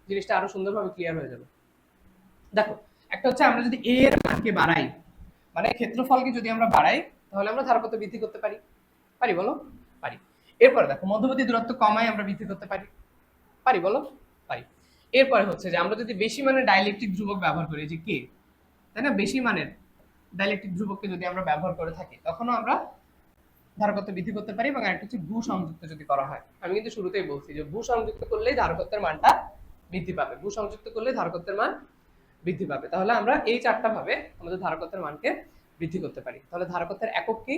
জিনিসটা আরো সুন্দরভাবে ক্লিয়ার হয়ে যাবে। দেখো, একটা হচ্ছে আমরা যদি এ এর মানকে বাড়াই, মানে ক্ষেত্রফলকে যদি আমরা বাড়াই তাহলে আমরা ধারকত্ব বৃদ্ধি করতে পারি। পারি বলো? পারি। এরপরে দেখো মধ্যবর্তী দূরত্ব কমাই আমরা বৃদ্ধি করতে পারি। পারি বলো? পারি। এরপরে হচ্ছে যে আমরা যদি বেশি মানের ডাইলেকট্রিক ধ্রুবক ব্যবহার করি, যে কে, তাই না, বেশি মানের ডাইলেকট্রিক ধ্রুবককে যদি আমরা ব্যবহার করে থাকি তখনও আমরা ধারকত্ব বৃদ্ধি করতে পারি। এবং আরেকটা হচ্ছে ভূ সংযুক্ত যদি করা হয়, আমি কিন্তু শুরুতেই বলছি যে ভূ সংযুক্ত করলেই ধারকত্বের মানটা বৃদ্ধি পাবে, ভূ সংযুক্ত করলে ধারকত্বের মান বৃদ্ধি পাবে। তাহলে আমরা এই 4টা ভাবে আমাদের ধারকত্বের মানকে বৃদ্ধি করতে পারি। তাহলে ধারকত্বের একক কি?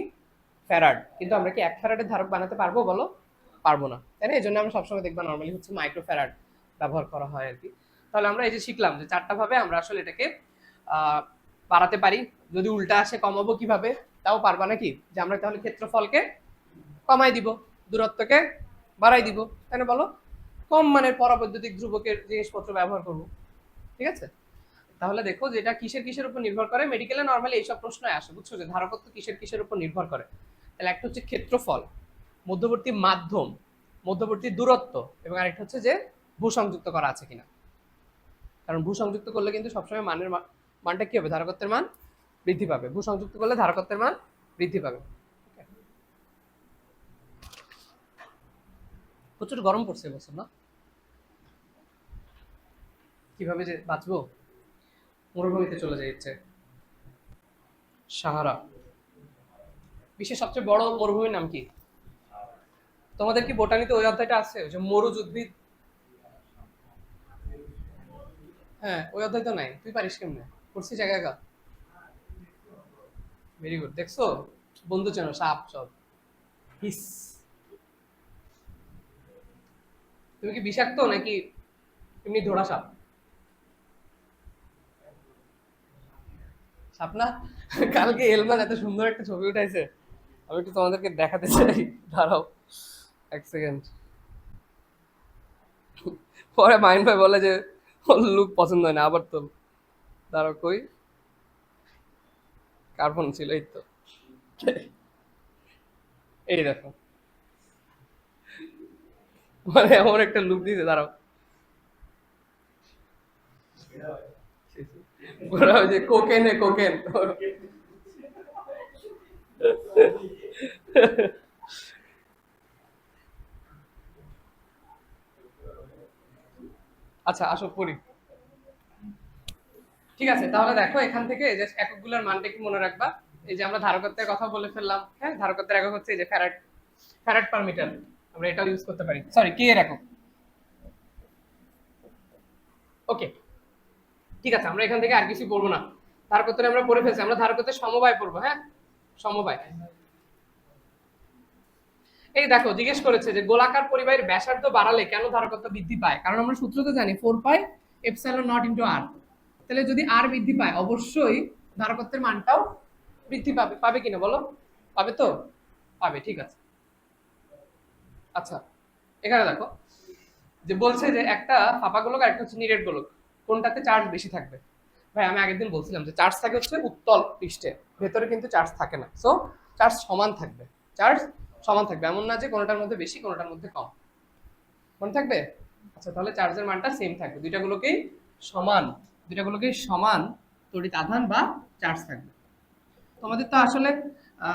ফ্যারাড। কিন্তু আমরা কি 1 ফ্যারাডের ধারক বানাতে পারবো বলো? পারবো না, তাই না? এই জন্য আমরা সবসময় দেখবা নর্মালি হচ্ছে মাইক্রো ফ্যারাড ব্যবহার করা হয় আর কি। তাহলে আমরা এই যে শিখলাম যে 4টা ভাবে আমরা আসলে এটাকে বাড়াতে পারি। যদি উল্টা আসে কমাবো কিভাবে, তাও পারবা নাকি? যে আমরা তাহলে ক্ষেত্রফলকে কমাই দিব, দূরত্বকে বাড়াই দিব, তাই না বলো? কম মানের পরাবৈদ্যুতিক ধ্রুবকের জিনিসপত্র ব্যবহার করব। ঠিক আছে, তাহলে দেখো যে এটা কিসের কিসের উপর নির্ভর করে, মেডিকেলে নরমালি এইসব প্রশ্নই আসে, বুঝছো, যে ধারকত্ব কিসের কিসের উপর নির্ভর করে। তাহলে একটা হচ্ছে ক্ষেত্রফল, মধ্যবর্তী মাধ্যম, মধ্যবর্তী দূরত্ব, এবং আরেকটা হচ্ছে যে ভূসংযুক্ত করা আছে কিনা। কারণ ভূসংযুক্ত করলে কিন্তু সবসময় মানটা কি হবে, ধারকত্বের মান বৃদ্ধি পাবে। ভূসংযুক্ত করলে ধারকত্বের মান বৃদ্ধি পাবে। প্রচুর গরম পড়ছে এবছর না? কিভাবে যে বাঁচবো, মরুভূমিতে চলে যাচ্ছে। সাহারা বিশ্বের সবচেয়ে বড় মরুভূমির নাম কি? তোমাদের কি বোটানিতে ওই অধ্যায়টা আছে, যে মরুজ উদ্ভিদ? হ্যাঁ, ওই অধ্যায় তো নাই, তুই পারিস কেমনে? করছি জায়গা গা। ভেরি গুড, দেখছো, বন্ধু চেনো, সাপ সব হিস। তুমি কি বিষাক্ত নাকি এমনি ধরা সাপ? সাপ না? কালকে এলমান এত সুন্দর একটা ছবি উঠাইছে, আমি একটু তোমাদেরকে দেখাতে চাই, দাঁড়াও এক সেকেন্ড। পরে মাইন ভাই বলে যে ওর লুক পছন্দ হয় না, আবার তো দাঁড়াও, কই কার ফোন ছিল, এই তো, এই দেখো, মানে এমন একটা লুক দিতে, দাঁড়াও। ওরা ওই যে কোকেনে কোকেন। আচ্ছা আসো পড়ি। ঠিক আছে, তাহলে দেখো এখান থেকে এই যে এককগুলোর মানটা কি মনে রাখবা। এই যে আমরা ধারকত্বের কথা বলে ফেললাম, হ্যাঁ, ধারকত্বের একক হচ্ছে এই যে ফ্যারাড, ফ্যারাড পার মিটার, আমরা এটাও ইউজ করতে পারি, সরি কে এর একক। ওকে, ঠিক আছে, আমরা এখান থেকে আর কিছু পড়বো না, ধারকত্বের আমরা পড়ে ফেলছি, আমরা ধারকত্বের সমবায় পড়বো, হ্যাঁ, সমবায়। এই দেখো জিজ্ঞেস করেছে যে গোলাকার পরিবাহীর ব্যাসার্ধ বাড়ালে কেন ধারকত্ব বৃদ্ধি পায়, কারণ আমরা সূত্র তো জানি 4 পাই এপসাইলন নট ইনটু আর। তাহলে যদি আর বৃদ্ধি পায় অবশ্যই ধারকত্বের মানটাও বৃদ্ধি পাবে, পাবে কিনা বলো? পাবে তো? পাবে, ঠিক আছে। আচ্ছা, এখানে দেখো যে বলছে যে একটা ফাঁপা গোলক আর একটা হচ্ছে নিরেট গোলক, কোনটাতে চার্জ বেশি থাকবে? ভাই আমি আগের দিন বলছিলাম যে চার্জ থাকে হচ্ছে উত্তল পৃষ্ঠে, ভেতরে কিন্তু চার্জ থাকে না, সো চার্জ সমান থাকবে, চার্জ সমান থাকবে, এমন না যে কোনোটার মধ্যে বেশি কোনোটার মধ্যে কম, মনে থাকবে। আচ্ছা, তাহলে চার্জের মানটা সেম থাকবে, দুইটাগুলোকেই সমান তড়িৎ আধান বা চার্জ থাকবে। তোমাদের তো আসলে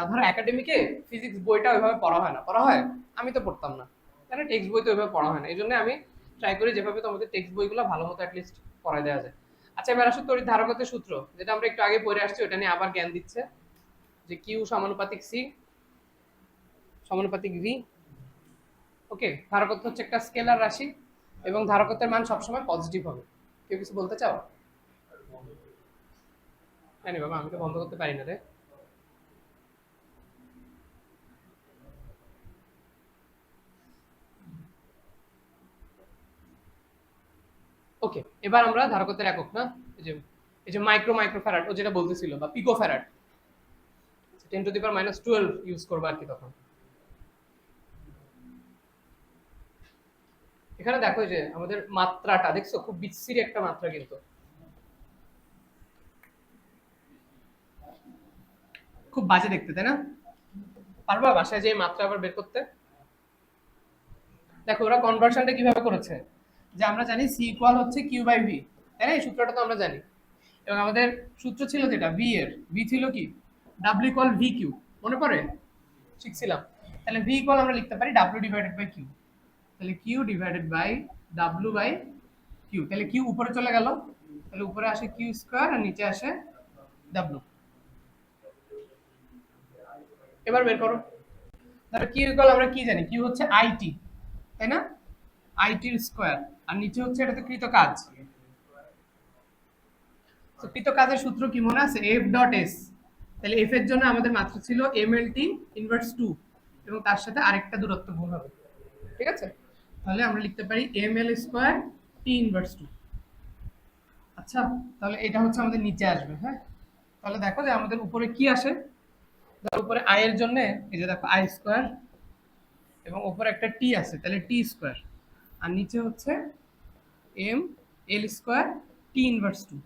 ধরো একাডেমিকে ফিজিক্স বইটা ওইভাবে পড়া হয় না, পড়া হয়? আমি তো পড়তাম না, কেন, টেক্সট বই তো ওইভাবে পড়া হয় না, এই জন্য আমি ট্রাই করি যেভাবে তোমাদের টেক্সট বইগুলো ভালো মতো অ্যাটলিস্ট পড়ায় দেওয়া যায়। আচ্ছা, এবার আসো তড়িৎ ধারকত্বের সূত্র, যেটা আমরা একটু আগে পড়ে আসছি, ওটা নিয়ে আবার জ্ঞান দিচ্ছে, যে কিউ সমানুপাতিক সি সমানুপাতিক ভি। ওকে, ধারকত্ব হচ্ছে একটা স্কেলার রাশি এবং ধারকত্বের মান সবসময় পজিটিভ হবে। কেউ কিছু বলতে চাও? জানি বাবা, আমি তো বন্ধ করতে পারি না রে। ওকে, এবার আমরা ধারকত্বের একক না, এই যে মাইক্রো ফ্যারাড ও যেটা বলতেছিল, বা পিকো ফ্যারাড, 10⁻12 ইউজ করবো আর কি তখন। এখানে দেখো যে আমাদের মাত্রাটা দেখছো, খুব বিচ্ছিরি একটা মাত্রা, কিন্তু খুব বাজে দেখতে, তাই না? পারবা বাসায় যে মাত্রা আবার বের করতে? দেখো ওরা কনভার্সনটা কিভাবে করেছে, যে আমরা জানি সি ইকুয়াল হচ্ছে কিউ বাই ভি, তাই না? এই সূত্রটা তো আমরা জানি, এবং আমাদের সূত্র ছিল যেটা ভি এর, ভি ছিল কি, ডাব্লিউ ইকুয়াল ভি কিউ, মনে পড়ে শিখছিলাম। তাহলে ভি ইকুয়াল আমরা লিখতে পারি ডাব্লিউ ডিভাইডেড বাই কিউ, তাহলে Q divided by W by Q, তাহলে কিউ উপরে চলে গেল, তাহলে উপরে আসে কিউ স্কোয়ার আর নিচে আসে ডাব্লিউ। এবার বের করো, তাহলে কিউ ইকুয়াল আমরা কি জানি, কিউ হচ্ছে আইটি, তাই না? আইটির স্কোয়ার, আর নিচে হচ্ছে এটাতে কৃত কাজ, তো কৃত কাজের সূত্র কি মনে আছে, এফ ডট এস। তাহলে এফ এর জন্য আমাদের মাত্রা ছিল এম এল টি ইনভার্স 2, এবং তার সাথে আরেকটা দূরত্ব গুণ হবে, ঠিক আছে? তাহলে আমরা লিখতে পারি M L square T inverse 2। আচ্ছা, তাহলে এটা হচ্ছে আমাদের নিচে আসবে, হ্যাঁ। তাহলে দেখো যে আমাদের উপরে কি আসে, উপরে আই এর জন্য এই যে দেখো আই স্কোয়ার, এবং উপরে একটা টি আছে, তাহলে টি স্কোয়ার, আর নিচে হচ্ছে M L square T inverse 2।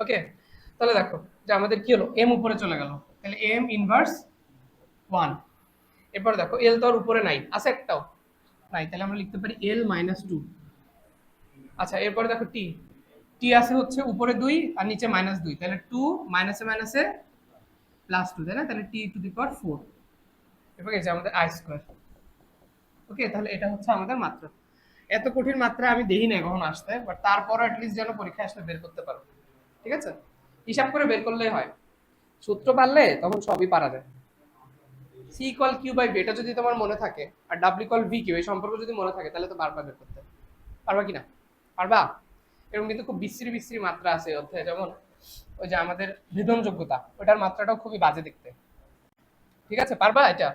Okay, তাহলে দেখো যে আমাদের কি হলো, এম উপরে চলে গেল, তাহলে এম ইনভার্স 1। এরপর দেখো এল তো আর উপরে নাই, আছে একটাও নাই, তাহলে আমরা লিখতে পারি এল মাইনাস 2। আচ্ছা এরপরে দেখো টি, টি আছে হচ্ছে উপরে 2 আর নিচে -2, তাহলে 2 মাইনাসে মাইনাসে +2, তাই না? তাহলে টি টু দি পাওয়ার 4। এরপর এই যে আমাদের আই স্কয়ার। ওকে, তাহলে এটা হচ্ছে আমাদের মাত্রা। এত কঠিন মাত্রা আমি দেখি না কখন আসতে, বাট তারপরও অ্যাটলিস্ট যেন পরীক্ষায় আসলে বের করতে পারো। ঠিক আছে, হিসাব করে বের করলেই হয়, সূত্র পারলে তখন সবই পারা যায়। C equal Q by B এটা যদি তোমার মনে থাকে, আর ডাব্লিউ ইকুয়াল ভি কিউ এই সম্পর্ক যদি মনে থাকে, তাহলে তো বারবার বের করতে পারবা কি না? পারবা। এরকম কিন্তু খুব বিশ্রী বিশ্রী মাত্রা আছে অধ্যায়ে, যেমন ওই যে আমাদের ভেদন যোগ্যতা, ওটার মাত্রাটাও খুবই বাজে দেখতে। ঠিক আছে, পারবা এটা?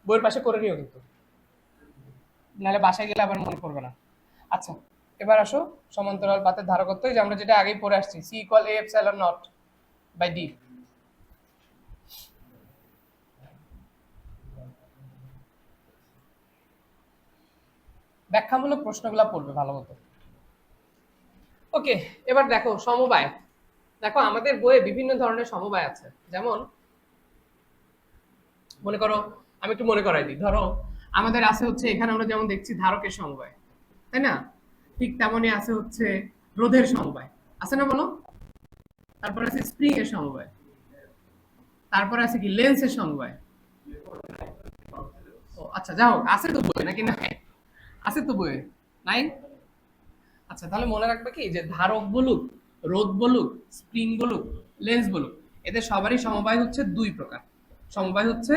বইয়ের পাশে করে নিও কিন্তু, নাহলে বাসায় গেলে আবার মনে পড়বে না। আচ্ছা এবার আসো সমান্তরাল পাতের ধারকত্ব, যে আমরা যেটা আগেই পড়ে আসছি, C equal A epsilon nought by D. ব্যাখ্যামূলক প্রশ্নগুলো পড়বে ভালো মতো। ওকে, এবার দেখো সমবায়। দেখো আমাদের বইয়ে বিভিন্ন ধরনের সমবায় আছে, যেমন মনে করো, আমি একটু মনে করাই দিই, ধরো আমাদের আছে হচ্ছে এখানে আমরা যেমন দেখছি ধারকের সমবায়, তাই না? ঠিক তেমনই আছে হচ্ছে রোধের সমবায়, আছে না বলো? তারপর আছে স্প্রিং এর সমবায়, তারপরে আছে কি লেন্সের সমবায়। ও আচ্ছা, যাও, আছে তো বইয়ে নাকি নাই? আছে তো বইয়ে, নাই? আচ্ছা তাহলে মনে রাখবে কি, যে ধারক বলুক, রোধ বলুক, স্প্রিং বলুক, লেন্স বলুক, এদের সবারই সমবায় হচ্ছে দুই প্রকার। সমবায় হচ্ছে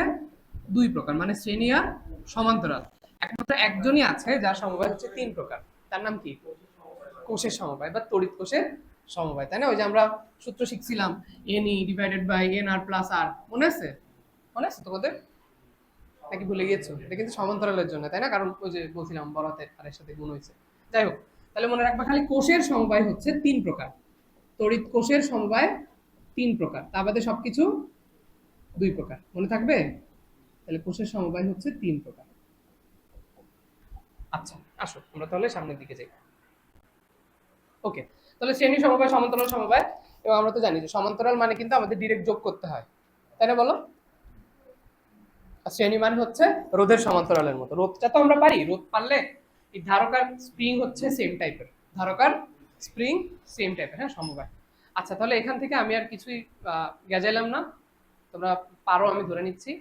দুই প্রকার, মানে শ্রেণী আর সমান্তরাল। একমাত্র একজনই আছে যার সমবায় হচ্ছে তিন প্রকার, তার নাম কি? কোষের সমবায় বা তড়িৎ কোষের সমবায়, তাই না? ওই যে আমরা সূত্র শিখছিলাম, N E divided by N R plus R, মনে আছে? মনে আছে তোমাদের নাকি ভুলে গিয়েছো? এটা কিন্তু সমান্তরালের জন্য, তাই না? কারণ ওই যে বলছিলাম বড় হাতের আর এর সাথে গুণ হয়েছে। যাই হোক, তাহলে মনে রাখবা খালি কোষের সমবায় হচ্ছে তিন প্রকার, তড়িৎ কোষের সমবায় তিন প্রকার, তা বাদে সবকিছু দুই প্রকার, মনে থাকবে? তাহলে কোষের সমবায় হচ্ছে তিন প্রকার। আচ্ছা আসো আমরা তাহলে সামনের দিকে যাই। ওকে, তাহলে শ্রেণী সমবায়, সমান্তরাল সমবায়, এবং আমরা তো জানি যে সমান্তরাল মানে কিন্তু আমাদের ডিরেক্ট যোগ করতে হয়, তাই না বলো? আর শ্রেণী মানে হচ্ছে রোধের সমান্তরালের মতো। রোধটা তো আমরা পারি, রোধ পারলে এই ধারক আর স্প্রিং হচ্ছে সেম টাইপের, ধারক আর স্প্রিং সেম টাইপের, হ্যাঁ, সমবায়। আচ্ছা তাহলে এখান থেকে আমি আর কিছুই গেজাইলাম না, তোমরা পারো আমি ধরে নিচ্ছি।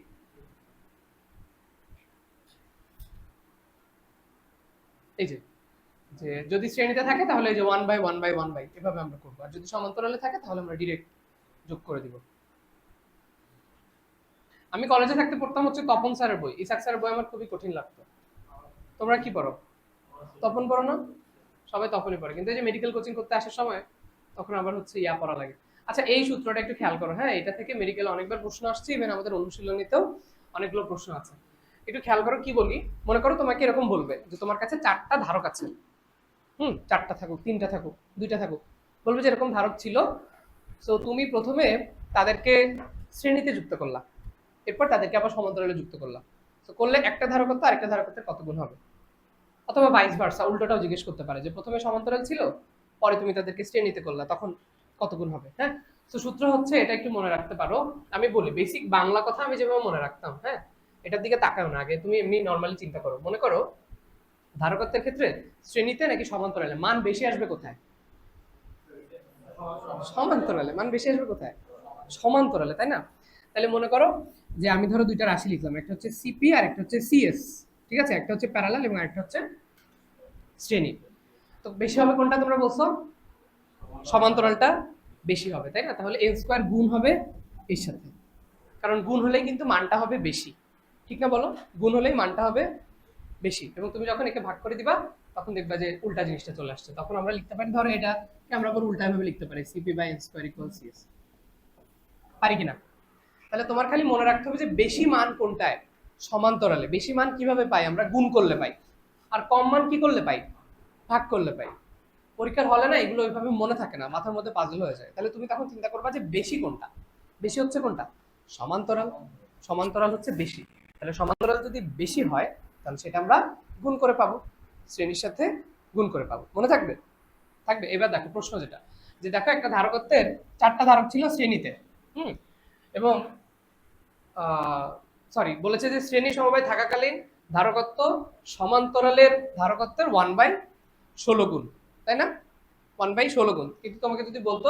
এই যে যে যদি শ্রেণীতে থাকে তাহলে এই যে 1/1/1 এভাবে আমরা করবো, আর যদি সমান্তরালে থাকে তাহলে আমরা ডিরেক্ট যোগ করে দিব। আমি কলেজে থাকতে পড়তাম হচ্ছে তপন স্যারের বই, ইসাক স্যারের বই আমার খুবই কঠিন লাগতো। তোমরা কি পড়ো? তপন পড়ো না? সবাই তপনই পড়ে, কিন্তু এই যে মেডিকেল কোচিং করতে আসার সময় তখন আবার হচ্ছে ইয়া পড়া লাগে। আচ্ছা এই সূত্রটা একটু খেয়াল করো, হ্যাঁ, এটা থেকে মেডিকেল অনেকবার প্রশ্ন আসছে, ইভেন আমাদের অনুশীলনীতেও অনেকগুলো প্রশ্ন আছে। একটু খেয়াল করো কি বলি। মনে করো তোমাকে এরকম বলবে যে তোমার কাছে চারটা ধারক আছে, চারটা থাকুক, তিনটা থাকুক, দুইটা থাকুক, বলবে যে এরকম ধারক ছিল। সো তুমি প্রথমে তাদেরকে শ্রেণীতে যুক্ত করলা, এরপর তাদেরকে আবার সমান্তরালে যুক্ত করলা। তো করলে একটা ধারকত্ব আরেকটা ধারকত্বের কত গুণ হবে, অথবা ভাইস ভার্সা, উল্টোটাও জিজ্ঞেস করতে পারে যে প্রথমে সমান্তরাল ছিল, পরে তুমি তাদেরকে শ্রেণীতে করলা, তখন কত গুণ হবে। হ্যাঁ, তো সূত্র হচ্ছে এটা, একটু মনে রাখতে পারো। আমি বলি বেসিক বাংলা কথা আমি যেভাবে মনে রাখতাম, হ্যাঁ, এটার দিকে তাকাও না, আগে তুমি এমনি নর্মালি চিন্তা করো। মনে করো ধারকত্বের ক্ষেত্রে শ্রেণীতে নাকি সমান্তরালে মান বেশি আসবে কোথায়? সমান্তরালে মান বেশি আসবে কোথায়? সমান্তরালে, তাই না? তাহলে মনে করো যে আমি ধরো দুইটা রাশি লিখলাম, একটা হচ্ছে সিপি আর একটা হচ্ছে সিএস, ঠিক আছে? একটা হচ্ছে প্যারালাল এবং আরেকটা হচ্ছে শ্রেণী। তো বেশি হবে কোনটা তোমরা বলছো? সমান্তরালটা বেশি হবে, তাই না? তাহলে এন স্কোয়ার গুণ হবে এর সাথে, কারণ গুণ হলেই কিন্তু মানটা হবে বেশি, ঠিক না বলো? গুণ হলেই মানটা হবে বেশি, এবং তুমি যখন একে ভাগ করে দিবা তখন দেখবা যে উল্টা জিনিসটা চলে আসছে। তখন আমরা লিখতে পারি, ধরো এটা আমরা আবার উল্টা ভাবে লিখতে পারি, CP by N square equal CS, পারি কিনা? তাহলে তোমার খালি মনে রাখতে হবে যে বেশি মান কোনটায়, সমান্তরালে। বেশি মান কিভাবে পাই আমরা? গুণ করলে পাই। আর কম মান কি করলে পাই? ভাগ করলে পাই। পরীক্ষার হলে না এগুলো ওইভাবে মনে থাকে না, মাথার মধ্যে পাজল হয়ে যায়। তাহলে তুমি তখন চিন্তা করবা যে বেশি কোনটা। বেশি হচ্ছে কোনটা? সমান্তরাল। সমান্তরাল হচ্ছে বেশি। তাহলে সমান্তরাল যদি বেশি হয় তাহলে সেটা আমরা গুণ করে পাবো, শ্রেণীর সাথে গুণ করে পাবো। মনে থাকবে? থাকবে। এবার দেখো প্রশ্ন যেটা, যে দেখো একটা ধারকত্বের 4টা ধারক ছিল শ্রেণীতে, এবং সরি বলেছে যে শ্রেণী সমবায় থাকাকালীন ধারকত্ব সমান্তরালের ধারকত্বের 1/16 গুণ, তাই না? 1/16 গুণ। কিন্তু তোমাকে যদি বলতো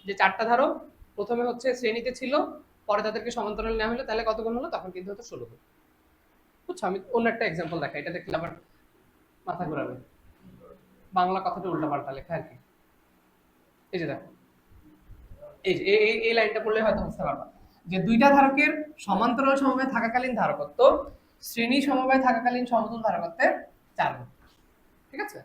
যে 4টা ধারক প্রথমে হচ্ছে শ্রেণীতে ছিল, পরে তাদেরকে সমান্তরাল নেওয়া হলো, তাহলে কত গুণ হলো? তখন কিন্তু হতো 16 গুণ। বুঝছো? আমি অন্য একটা এক্সাম্পল দেখাই, এটা দেখলে আবার মাথা ঘোরাবে, বাংলা কথাটা উল্টাপাল্টা লেখা আর কি। এই যে দেখো, এই যে এই লাইনটা পড়লে হয়তো বুঝতে পারবা যে দুইটা ধারকের সমান্তরাল সমবায় থাকাকালীন ধারকত্ব শ্রেণী সমবায় থাকাকালীন সমতুল ধারকত্বের 4 গুণ। ঠিক আছে?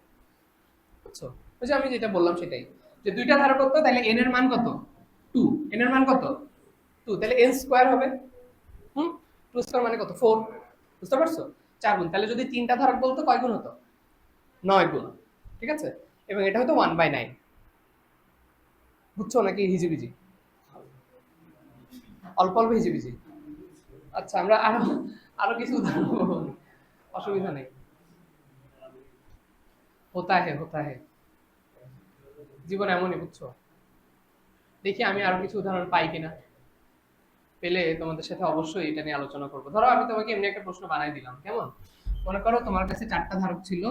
বুঝছো? ওই যে আমি যেটা বললাম সেটাই, যে দুইটা ধারকত্ব, তাহলে n এর মান কত? 2। n এর মান কত? 2, তাহলে n স্কয়ার হবে। 2 স্কয়ার মানে কত? 4। বুঝতে পারছো? 4 গুণ। তাহলে যদি তিনটা ধারক বলতো কয় গুণ হতো? 9 গুণ। ঠিক আছে? এবং এটা হতো 1/9। বুঝছো নাকি হিজিবিজি? অল্প অল্প হিজিবিজি? আচ্ছা, আমরা আরো আরো কিছু উদাহরণ বলবো, অসুবিধা নেই। হোতা হে জীবন এমনই, বুঝছো? দেখি আমি আরো কিছু উদাহরণ পাই কিনা, পেলে তোমাদের সাথে অবশ্যই এটা নিয়ে আলোচনা করবো। ধরো আমি তোমাকে এমনি একটা প্রশ্ন বানাই দিলাম, কেমন? মনে করো তোমার কাছে 4টা ধারক ছিল,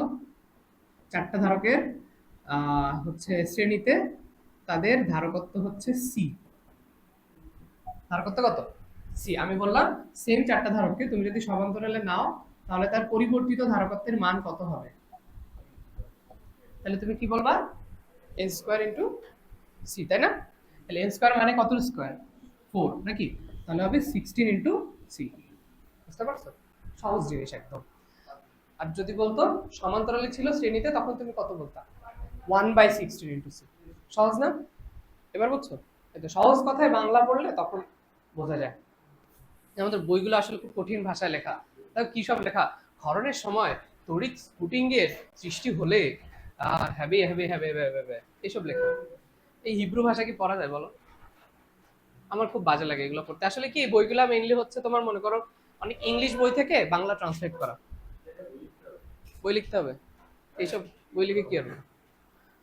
4টা ধারকের হচ্ছে শ্রেণীতে তাদের ধারকত্ব হচ্ছে সি। ধারকত্ব কত? সি। আমি বললাম সেম 4টা ধারককে তুমি যদি সমান্তরালে নাও, তাহলে তার পরিবর্তিত ধারকত্বের মান কত হবে? তাহলে তুমি কি বলবা? n স্কয়ার ইনটু সি, তাই না? তাহলে n স্কয়ার মানে কত স্কয়ার? 4 নাকি? তাহলে হবে 16 ইনটু সি। বুঝতে পারছো? সহজ জিনিস একদম। আর যদি বলতো সমান্তরালে ছিল শ্রেণীতে, তখন তুমি কত বলতা? 1/16 ইনটু সি। সহজ না? এবার বুঝছো? এটা সহজ কথায় বাংলা পড়লে তখন বোঝা যায়। আমাদের বইগুলো আসলে খুব কঠিন ভাষায় লেখা। তাও কি সব লেখা, ক্ষরণের সময় তড়িৎ স্ফুটিঙ্গের সৃষ্টি হলে হ্যাবে হ্যাবে হ্যাবে হ্যাবে এইসব লেখা। এই হিব্রু ভাষা কি পড়া যায় বলো? আমার খুব বাজে লাগে এগুলো পড়তে। আসলে কি এই বইগুলো মেইনলি হচ্ছে তোমার মনে করো অনেক ইংলিশ বই থেকে বাংলা ট্রান্সলেট করা। বই লিখতে হবে, এইসব বই লিখে কি হবে?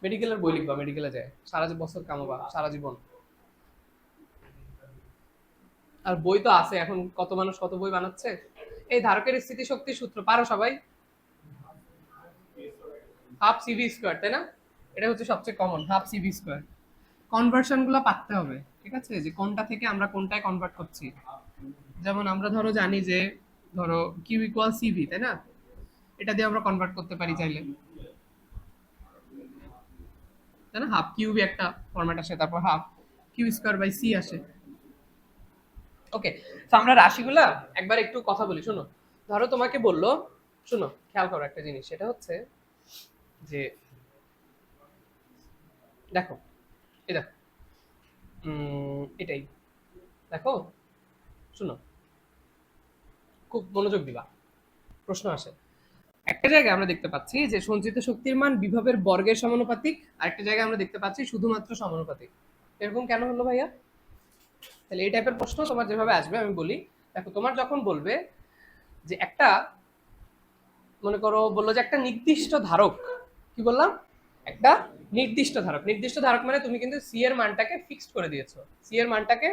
মেডিকেলের বই লিখবা, মেডিকেলে যায় সারা বছর কামাবা সারা জীবন। আর বই তো আছে, এখন কত মানুষ কত বই বানাচ্ছে। এই ধারকের স্থিতিশক্তির সূত্র পারো সবাই? হাফ সিভি স্কয়ার, তাই না? এটা হচ্ছে সবচেয়ে common, half CV square. Conversion গুলো পারতে হবে, ঠিক আছে? যে কোনটা থেকে আমরা কোনটায় কনভার্ট করছি। যেমন আমরা ধরো জানি যে ধরো কিউ ইকুয়াল সিভি, তাই না? এটা দিয়ে আমরা কনভার্ট করতে পারি চাইলে, তাই না? হাফ কিউবি একটা ফরম্যাট আসে, তারপর half Q square by C আসে। ওকে, তো আমরা রাশিগুলা একবার একটু কথা বলি, শোনো। ধরো তোমাকে বললো, শোনো খেয়াল করো একটা জিনিস, সেটা হচ্ছে যে দেখো, এই দেখো, এটাই দেখো, শোনো খুব মনোযোগ দিবা, প্রশ্ন আসে। একটা জায়গায় আমরা দেখতে পাচ্ছি যে সঞ্চিত শক্তির মান বিভবের বর্গের সমানুপাতিক, আর একটা জায়গায় আমরা দেখতে পাচ্ছি শুধুমাত্র সমানুপাতিক। এরকম কেন হলো ভাইয়া? তাহলে এই টাইপের প্রশ্ন তোমার যেভাবে আসবে আমি বলি, দেখো তোমার যখন বলবে যে একটা, মনে করো বললো যে একটা নির্দিষ্ট ধারক, কি বললাম? একটা নির্দিষ্ট ধারক। নির্দিষ্ট ধারক মানে তুমি কিন্তু সি এর মানটাকে ফিক্সড করে দিয়েছো, সি এর মানটাকে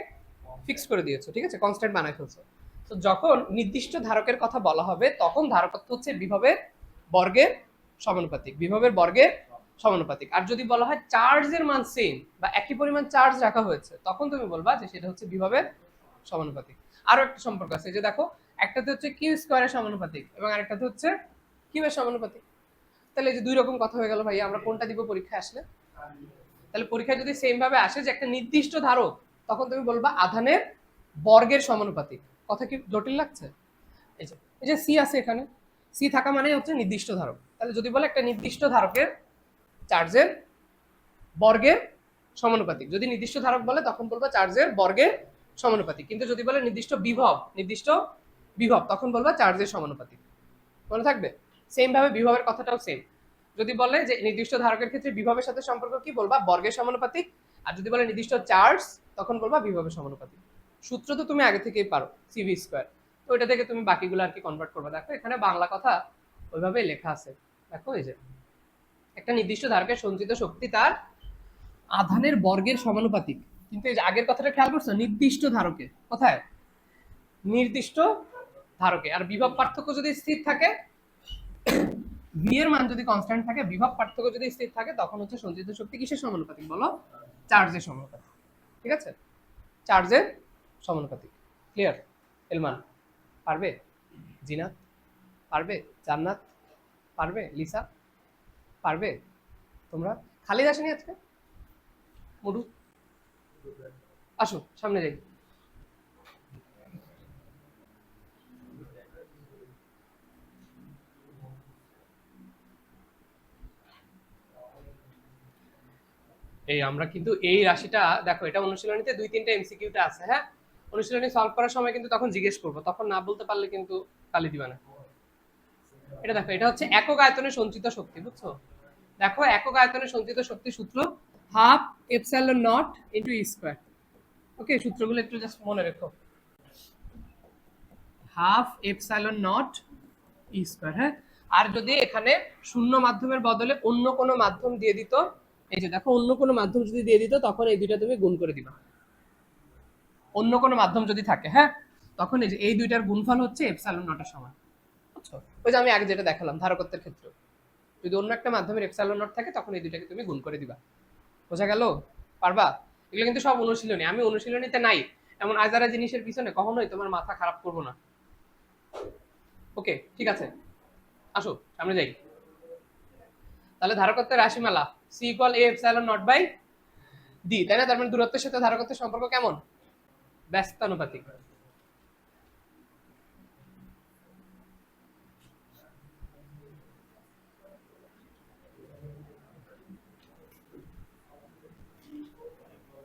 ফিক্সড করে দিয়েছো, ঠিক আছে? কনস্ট্যান্ট বানাই ফেলছো। তো যখন নির্দিষ্ট ধারকের কথা বলা হবে, তখন ধারকত্ব হচ্ছে বিভবের বর্গের সমানুপাতিক, বিভবের বর্গের সমানুপাতিক। আর যদি বলা হয় চার্জের মান সেম বা একই পরিমাণ চার্জ রাখা হয়েছে, তখন তুমি বলবা যে সেটা হচ্ছে বিভবের সমানুপাতিক। আরো একটা সম্পর্ক আছে, যে দেখো একটাতে হচ্ছে কিউ স্কয়ারের সমানুপাতিক এবং আরেকটাতে হচ্ছে কিউ এর সমানুপাতিক। তাহলে এই যে দুই রকম কথা হয়ে গেল ভাই, আমরা কোনটা দিব পরীক্ষায় আসলে? তাহলে পরীক্ষায় যদি সেম ভাবে আসে যে একটা নির্দিষ্ট ধারক, তখন তুমি বলবা আধানের বর্গের সমানুপাতিক। কথা কি জটিল লাগছে? এই যে সি আছে এখানে, সি থাকা মানে হচ্ছে নির্দিষ্ট ধারক। তাহলে যদি বলে একটা নির্দিষ্ট ধারকের চার্জের বর্গের সমানুপাতিক, যদি নির্দিষ্ট ধারক বলে তখন বলবো চার্জের বর্গের সমানুপাতিক। কিন্তু যদি বলে নির্দিষ্ট বিভব তখন বলবো চার্জের সমানুপাতিক। মনে থাকবে? সেম ভাবে বিভবের কথাটাও সেম। যদি বলে যে নির্দিষ্ট ধারকের ক্ষেত্রে বিভবের সাথে সম্পর্ক কি, বলবা বর্গের সমানুপাতিক। আর যদি বলে নির্দিষ্ট চার্জ, তখন বলবা বিভবের সমানুপাতিক। সূত্র তো তুমি আগে থেকেই পারো, সিভি স্কয়ার। তো ওইটা থেকে তুমি বাকিগুলো আর কি কনভার্ট করবে। দেখো এখানে বাংলা কথা ওইভাবে লেখা আছে। দেখো এই যে একটা নির্দিষ্ট ধারকের সঞ্চিত শক্তি তার আধানের বর্গের সমানুপাতিক। কিন্তু এই যে আগের কথাটা খেয়াল করছো, নির্দিষ্ট ধারকে, কোথায় নির্দিষ্ট ধারকে। আর বিভব পার্থক্য যদি স্থির থাকে, ভি এর মান যদি কনস্ট্যান্ট থাকে, বিভব পার্থক্য যদি স্থির থাকে, তখন হচ্ছে সঞ্চিত শক্তি কিসের সমানুপাতিক বলো? চার্জের সমানুপাতিক। ঠিক আছে, চার্জের সমানুপাতিক। ক্লিয়ার? এলমান পারবে? জিনাত পারবে? জান্নাত পারবে? লিসা পারবে? তোমরা খালিদ আসেনি আজকে? মধু আসো সামনে যাই। এই আমরা কিন্তু এই রাশিটা দেখো, এটা অনুশীলনীতে 2-3টা এমসিকিউতে আছে। হ্যাঁ, অনুশীলনী সলভ করার সময় কিন্তু তখন জিজ্ঞেস করবো, তখন না বলতে পারলে কিন্তু গালি দিবা না। এটা দেখো, এটা হচ্ছে একক আয়তনে সঞ্চিত শক্তি, বুঝছো? দেখো, একক আয়তনে সঞ্চিত শক্তি সূত্র half epsilon nought into E square. Okay, সূত্রগুলো একটু জাস্ট মনে রেখো। Half epsilon nought E square. হ্যাঁ, আর যদি এখানে শূন্য মাধ্যমের বদলে অন্য কোনো মাধ্যম দিয়ে দিত, এই যে দেখো, অন্য কোনো মাধ্যম যদি দিয়ে দিত, তখন এই দুইটা তুমি গুণ করে দিবা। অন্য কোনো মাধ্যম যদি থাকে, হ্যাঁ, তখন এই যে এই দুইটার গুণফল হচ্ছে এপসাইলন নটের সমান। বুঝছো? ওই যে আমি আগে যেটা দেখালাম ধারকত্বের ক্ষেত্রে, যদি অন্য একটা মাধ্যমের এপসাইলন নট থাকে, তখন এই দুইটাকে তুমি গুণ করে দিবা। বোঝা গেল? পারবা? এগুলো কিন্তু সব অনুশীলনী, আমি অনুশীলনীতে নাই এমন আজারা জিনিসের পিছনে কখনোই তোমার মাথা খারাপ করবো না। ওকে, ঠিক আছে, আসো সামনে যাই। তাহলে ধারকত্বের রাশিমালা C equal A epsilon nought by D, তাই না? তার মানে দূরত্বের সাথে ধারকত্বের সম্পর্ক কেমন? ব্যস্তানুপাতিক।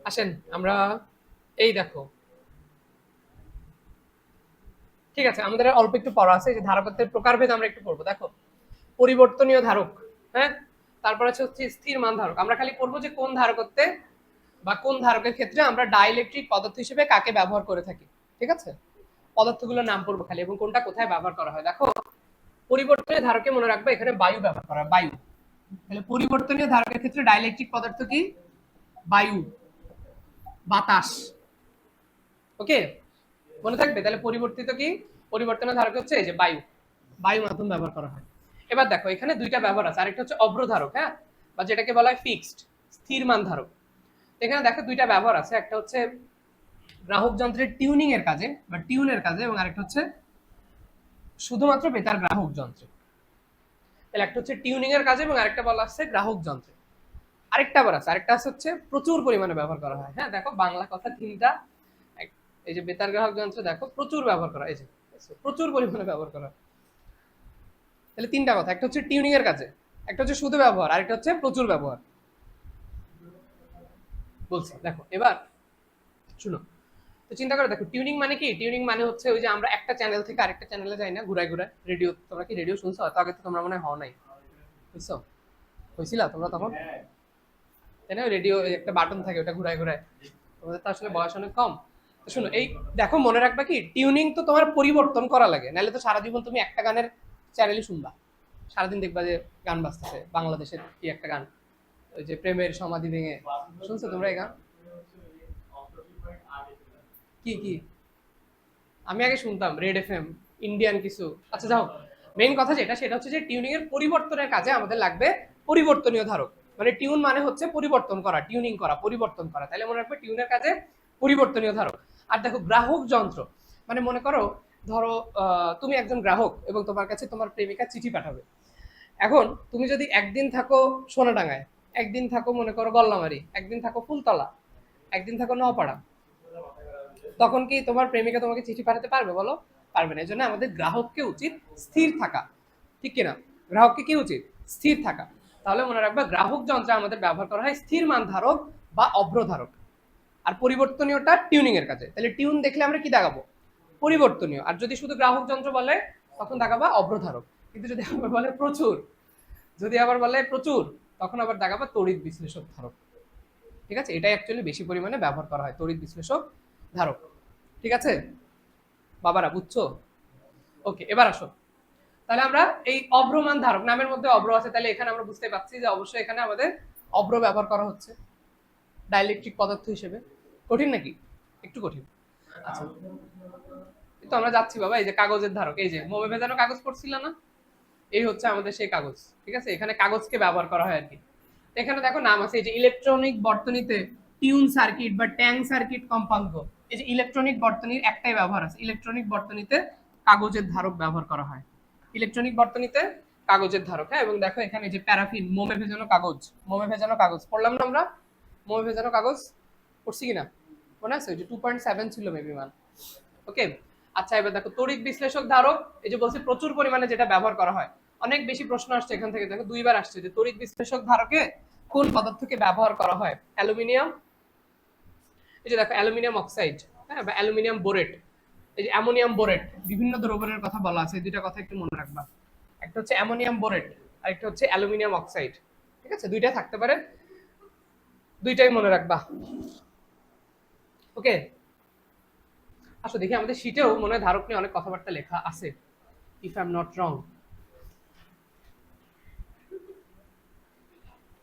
আসেন আমরা এই দেখো, ঠিক আছে, আমাদের অল্প একটু পড়া আছে, যে ধারকত্বের প্রকারভেদ আমরা একটু পড়বো। দেখো, পরিবর্তনীয় ধারক, হ্যাঁ, তারপরে হচ্ছে স্থির মান ধারক। আমরা খালি পড়বো যে কোন ধারকত্বে বা কোন ধারকের ক্ষেত্রে আমরা ডাইইলেকট্রিক পদার্থ হিসেবে কাকে ব্যবহার করে থাকি। ঠিক আছে, পদার্থগুলোর নাম পড়বো খালি, এবং কোনটা কোথায় ব্যবহার করা হয়। দেখো, পরিবর্তনীয় ধারকে মনে রাখবে এখানে বায়ু ব্যবহার করা হয়, বায়ু। তাহলে পরিবর্তনীয় ধারকের ক্ষেত্রে ডাইইলেকট্রিক পদার্থ কি? বায়ু, বাতাস। ওকে, মনে থাকবে। তাহলে পরিবর্তিত কি? পরিবর্তনীয় ধারক হচ্ছে এই যে বায়ু, বায়ু মাধ্যম ব্যবহার করা হয়। এবার দেখো, এখানে দুইটা ব্যবহার আছে, আরেকটা হচ্ছে অভ্রধারক, হ্যাঁ, বা যেটাকে বলা হয় ফিক্সড, স্থির মান ধারক। এখানে দেখো দুইটা ব্যবহার আছে, একটা হচ্ছে গ্রাহক যন্ত্রের টিউনিং এর কাজে বা টিউনের কাজে, এবং আরেকটা হচ্ছে শুধুমাত্র বেতার গ্রাহক যন্ত্রে। তাহলে একটা হচ্ছে টিউনিং এর কাজে এবং আরেকটা বলা আছে গ্রাহক যন্ত্রে। আরেকটা আবার আছে, আরেকটা হচ্ছে প্রচুর পরিমাণে ব্যবহার করা হয়। হ্যাঁ, দেখো বাংলা কথা তিনটা, এই যে বেতার গ্রাহক যন্ত্র দেখো প্রচুর ব্যবহার করা, এই যে প্রচুর পরিমাণে ব্যবহার করা। তাহলে তিনটা কথা, একটা হচ্ছে টিউনিং এর কাজে, একটা হচ্ছে শুধু ব্যবহার, আরেকটা হচ্ছে প্রচুর ব্যবহার। বলছি দেখো, এবার শুনো, তো চিন্তা করে দেখো, টিউনিং মানে কি? টিউনিং মানে হচ্ছে ওই যে আমরা একটা চ্যানেল থেকে আরেকটা চ্যানেলে যাই না ঘুরায় ঘুরায়, রেডিও। তোমরা কি রেডিও শুনছো? হয়তো আগে তো তোমরা মনে হয় হও নাই, বুঝছো? হয়েছিল তোমরা তখন, তাই না? রেডিও একটা বাটন থাকে, ওটা ঘুরায় ঘুরায়। তোমাদের তো আসলে বয়স অনেক কম। তো শুনো, এই দেখো, মনে রাখবা কি, টিউনিং তো তোমার পরিবর্তন করা লাগে, নাহলে তো সারা জীবন তুমি একটা গানের চ্যানেলই শুনবা। সারাদিন দেখবা যে গান বাজতেছে, বাংলাদেশের কি একটা গান, ওই যে প্রেমের সমাধি ভেঙে, শুনছো তোমরা এই গান? কি কি আমি আগে শুনতাম রেড এফএম, ইন্ডিয়ান কিছু। আচ্ছা যাও, মেইন কথা যেটা, সেটা হচ্ছে যে টিউনিং এর পরিবর্তনের কাজে আমাদের লাগবে পরিবর্তনীয় ধারক। মানে টিউন মানে হচ্ছে পরিবর্তন করা, টিউনিং করা, পরিবর্তন করা। তাহলে মনে রাখবে টিউনের কাজে পরিবর্তনীয় ধারক। আর দেখো, গ্রাহক যন্ত্র মানে মনে করো, ধরো তুমি একজন গ্রাহক এবং তোমার কাছে তোমার প্রেমিকা চিঠি পাঠাবে। এখন তুমি যদি একদিন থাকো সোনাডাঙ্গায়, একদিন থাকো মনে করো গল্লামারি, একদিন থাকো ফুলতলা, একদিন থাকো নওপাড়া, তখন কি তোমার প্রেমিকা তোমাকে চিঠি পাঠাতে পারবে বলো? পারবে না। এই জন্য আমাদের গ্রাহককে উচিত স্থির থাকা, ঠিক কিনা? গ্রাহককে কি উচিত? স্থির থাকা। তাহলে মনে রাখবা, গ্রাহক যন্ত্রে আমাদের ব্যবহার করা হয় স্থির মান ধারক বা অভ্রধারক, আর পরিবর্তনীয়টা টিউনিং এর কাজে। তাহলে টিউন দেখলে আমরা কি দাগাবো? পরিবর্তনীয়। আর যদি শুধু গ্রাহক যন্ত্র বলে, তখন দাগাবা অভ্রধারক। কিন্তু যদি আবার বলে প্রচুর, যদি আবার বলে প্রচুর, তখন আবার দাগাবা তড়িৎ বিশ্লেষক ধারক। ঠিক আছে, এটাই অ্যাকচুয়ালি বেশি পরিমাণে ব্যবহার করা হয়, তড়িৎ বিশ্লেষক ধারক। ঠিক আছে বাবারা, বুঝছো? ওকে, এবার আসো, তাহলে আমরা এই অভ্রমান ধারক, নামের মধ্যে অভ্র আছে, তাহলে এখানে আমরা বুঝতে পারছি যে অবশ্যই এখানে আমাদের অভ্র ব্যবহার করা হচ্ছে। ডাইলেকট্রিক পদার্থ হিসেবে। কঠিন নাকি? একটু কঠিন। আচ্ছা, তো আমরা যাচ্ছি বাবা। এই যে কাগজের ধারক, এই যে মোমে ভেজানো কাগজ পড়ছিল না, এই হচ্ছে আমাদের সেই কাগজ। ঠিক আছে, এখানে কাগজকে ব্যবহার করা হয় আর কি। এখানে দেখো নাম আছে, এই যে ইলেকট্রনিক বর্তনীতে টিউন সার্কিট বা ট্যাং সার্কিট কম্পাঙ্ক। এই যে ইলেকট্রনিক বর্তনীর একটাই ব্যবহার আছে, ইলেকট্রনিক বর্তনীতে কাগজের ধারক ব্যবহার করা হয়। ইলেকট্রনিক বর্তনীতে কাগজের ধারক। হ্যাঁ, এবং দেখো এখানে যে প্যারাফিন, মোমে ভেজানো কাগজ, মোমে ভেজানো কাগজ পড়লাম না আমরা? মোমে ভেজানো কাগজ পড়ছি কিনা মনে আছে? যে 2.7 ছিল মেবি মান। ওকে, আচ্ছা এবার দেখো তড়িৎ বিশ্লেষক ধারক। এই যে বলছি প্রচুর পরিমাণে যেটা ব্যবহার করা হয়, অনেক বেশি প্রশ্ন আসছে এখান থেকে। দেখো দুইবার আসছে যে তড়িৎ বিশ্লেষক ধারকে কোন পদার্থকে ব্যবহার করা হয়। অ্যালুমিনিয়াম, এই যে দেখো অ্যালুমিনিয়াম অক্সাইড, হ্যাঁ, বা অ্যালুমিনিয়াম বোরেট। এই যে অ্যামোনিয়াম বোরেট, বিভিন্ন দ্রবণের কথা বলা আছে, এই দুইটা কথা একটু মনে রাখবা। একটা হচ্ছে অ্যামোনিয়াম বোরেট আর একটা হচ্ছে অ্যালুমিনিয়াম অক্সাইড। ঠিক আছে, দুইটা থাকতে পারে, দুইটাই মনে রাখবা। ওকে, আসো দেখি আমাদের শীটেও মনে হয় ধারক নিয়ে অনেক কথাবার্তা লেখা আছে, if I am not wrong.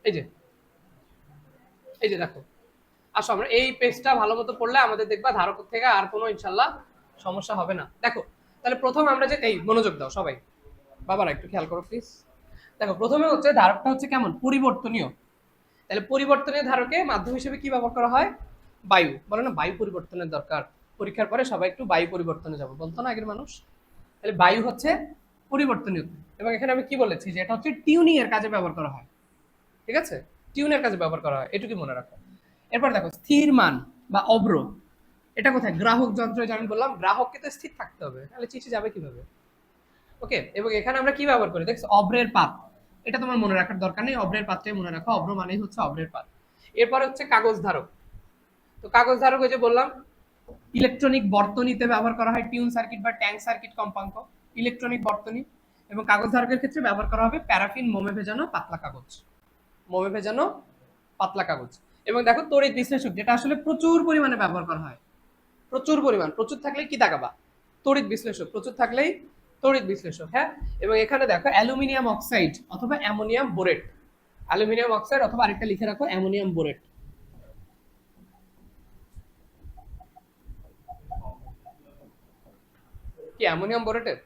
এই যে, এই যে দেখো, আসো আমরা এই পেজটা ভালো মতো পড়লে আমাদের দেখবা ধারক থেকে আর কোনো ইনশাল্লাহ সমস্যা হবে না। দেখো তাহলে প্রথম আমরা যে, এই মনোযোগ দাও সবাই, বাবারা একটু খেয়াল করো প্লিজ। দেখো প্রথমে হচ্ছে ধারকটা হচ্ছে কেমন, পরিবর্তনীয়। তাহলে পরিবর্তনীয় ধারকে মাধ্যম হিসেবে কি ব্যবহার করা হয়? বায়ু। বলে না বায়ু পরিবর্তনের দরকার, পরীক্ষার পরে সবাই একটু বায়ু পরিবর্তনে যাবো বলতো না আগের মানুষ। তাহলে বায়ু হচ্ছে পরিবর্তনীয়। এবং এখানে আমি কি বলেছি যে এটা হচ্ছে টিউনিং এর কাজে ব্যবহার করা হয়। ঠিক আছে, টিউনের কাজে ব্যবহার করা হয়, এটুকু মনে রাখো। এরপর দেখো স্থির মান বা অব্র, এটা কোথায়? গ্রাহক যন্ত্রে, যেমন বললাম গ্রাহককে তো স্থির থাকতে হবে, তাহলে চিঠি যাবে কিভাবে? ওকে, এবং এখানে আমরা কি ব্যবহার করি দেখছো, অব্রের পাত। এটা তোমার মনে রাখার দরকার নেই, অব্রের পাতটাই মনে রাখো, অব্র মানেই হচ্ছে অব্রের পাত। এরপর হচ্ছে কাগজ ধারক। তো কাগজ ধারক ওই যে বললাম ইলেকট্রনিক বর্তনীতে ব্যবহার করা হয়, টিউন সার্কিট বা ট্যাঙ্ক সার্কিট কম্পাঙ্ক, ইলেকট্রনিক বর্তনী। এবং কাগজ ধারকের ক্ষেত্রে ব্যবহার করা হবে প্যারাফিন, মোমে ভেজানো পাতলা কাগজ, মোমে ভেজানো পাতলা কাগজ। এবং দেখো তড়িৎ বিশ্লেষক, যেটা আসলে প্রচুর পরিমাণে ব্যবহার করা হয়, প্রচুর পরিমাণ, প্রচুর থাকলেই কি তাকাবা? তড়িৎ বিশ্লেষক, প্রচুর থাকলেই তড়িৎ বিশ্লেষক। হ্যাঁ, এবং এখানে দেখো অ্যালুমিনিয়াম অক্সাইড অথবা অ্যামোনিয়াম বোরেট, অ্যালুমিনিয়াম অক্সাইড অথবা আরেকটা লিখে রাখো অ্যামোনিয়াম বোরেট। কি অ্যামোনিয়াম বোরেটের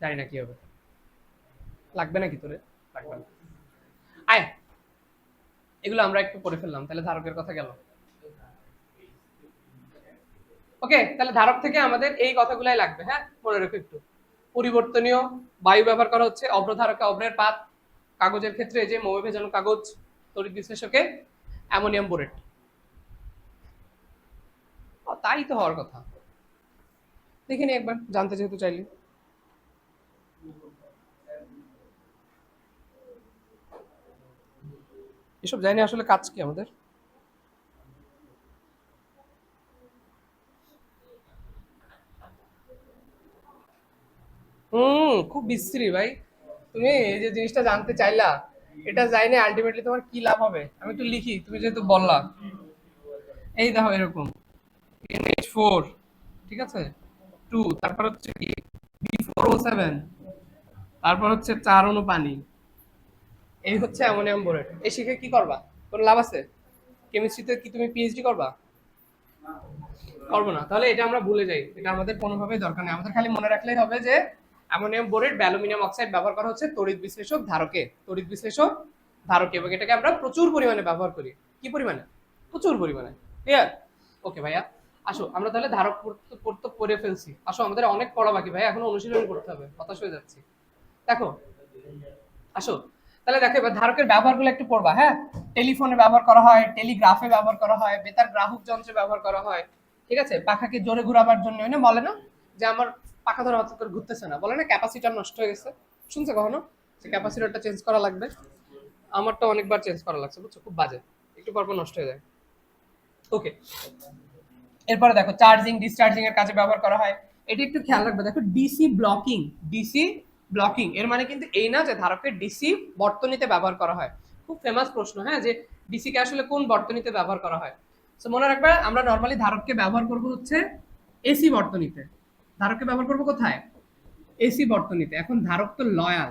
জানি না কি হবে, লাগবে নাকি তোরে? লাগবে না, আয় এগুলো আমরা একটু পড়ে ফেললাম, তাহলে ধারকের কথা গেল। ওকে, তাহলে ধারক থেকে আমাদের এই কথাগুলাই লাগবে। হ্যাঁ, মনে রেখো একটু। পরিবর্তনীয়, বায়ু ব্যবহার করা হচ্ছে, অব্রধারকে অব্রের পাত, কাগজের ক্ষেত্রে যে মোমে ভেজানো কাগজ, তড়িৎ বিশ্লেষকে অ্যামোনিয়াম বোরেট। তাই তো হওয়ার কথা, দেখিনি একবার, জানতে যেহেতু চাইলে। এসব জানি আসলে কাজ কি আমাদের। খুব বিশ্রী ভাই, তুমি এই যে জিনিসটা জানতে চাইলা, এটা যাই না আলটিমেটলি তোমার কি লাভ হবে? আমি একটু লিখি, তুমি যেহেতু বললা। এই দেখো এরকম NH4, ঠিক আছে, 2, তারপর হচ্ছে কি B4O7, তারপর হচ্ছে 4 অণু পানি। এই হচ্ছে অ্যামোনিয়াম বোরেট। এই শিখে কি করবা? কোনো লাভ আছে? কেমিস্ট্রিতে কি তুমি পিএইচডি করবা? করবো না, তাহলে এটা আমরা ভুলে যাই, এটা আমাদের কোনোভাবেই দরকার নেই। আমাদের খালি মনে রাখলেই হবে যে অ্যামোনিয়াম বোরেট বা অ্যালুমিনিয়াম অক্সাইড ব্যবহার করা হচ্ছে তড়িৎ বিশ্লেষক ধারকে, তড়িৎ বিশ্লেষক ধারকে, এবং এটাকে আমরা প্রচুর পরিমাণে ব্যবহার করি। কি পরিমাণে? প্রচুর পরিমাণে। ক্লিয়ার? ওকে ভাইয়া, আসো আমরা তাহলে ধারক পড়তে পড়ে ফেলছি। আসো আমাদের অনেক পড়া বাকি ভাই, এখনো অনুশীলন করতে হবে, হতাশ হয়ে যাচ্ছি। দেখো, আসো তাহলে দেখো এবার ধারকের ব্যবহারগুলো একটু পড়বা। হ্যাঁ, টেলিফোনে ব্যবহার করা হয়, টেলিগ্রাফে ব্যবহার করা হয়, বেতার গ্রাহক যন্ত্রে ব্যবহার করা হয়। ঠিক আছে, পাখাকে জোরে ঘোরাবার জন্য, না বলে না যে আমার পাখা ধরে হঠাৎ করে ঘুরতেছে না, বলে না ক্যাপাসিটর নষ্ট হয়ে গেছে, শুনছে কখনো যে ক্যাপাসিটরটা চেঞ্জ করা লাগবে? আমারটা অনেকবার চেঞ্জ করা লাগছে, বুঝছো, খুব বাজে, একটু পর পর নষ্ট হয়ে যায়। ওকে, এরপরে দেখো চার্জিং ডিসচার্জিং এর কাজে ব্যবহার করা হয়। এটা একটু খেয়াল রাখবে, দেখো ডিসি ব্লকিং, ডিসি ব্লকিং এর মানে কিন্তু এই না যে ধারকের ডিসি বর্তনীতে ব্যবহার করা হয়। খুব ফেমাস প্রশ্ন, হ্যাঁ, যে ডিসি কে আসলে কোন বর্তনীতে ব্যবহার করা হয়। তো মনে রাখবে আমরা নরমালি ধারককে ব্যবহার করব হচ্ছে এসি বর্তনীতে। ধারককে ব্যবহার করব কোথায়? এসি বর্তনীতে। এখন ধারক তো লয়াল,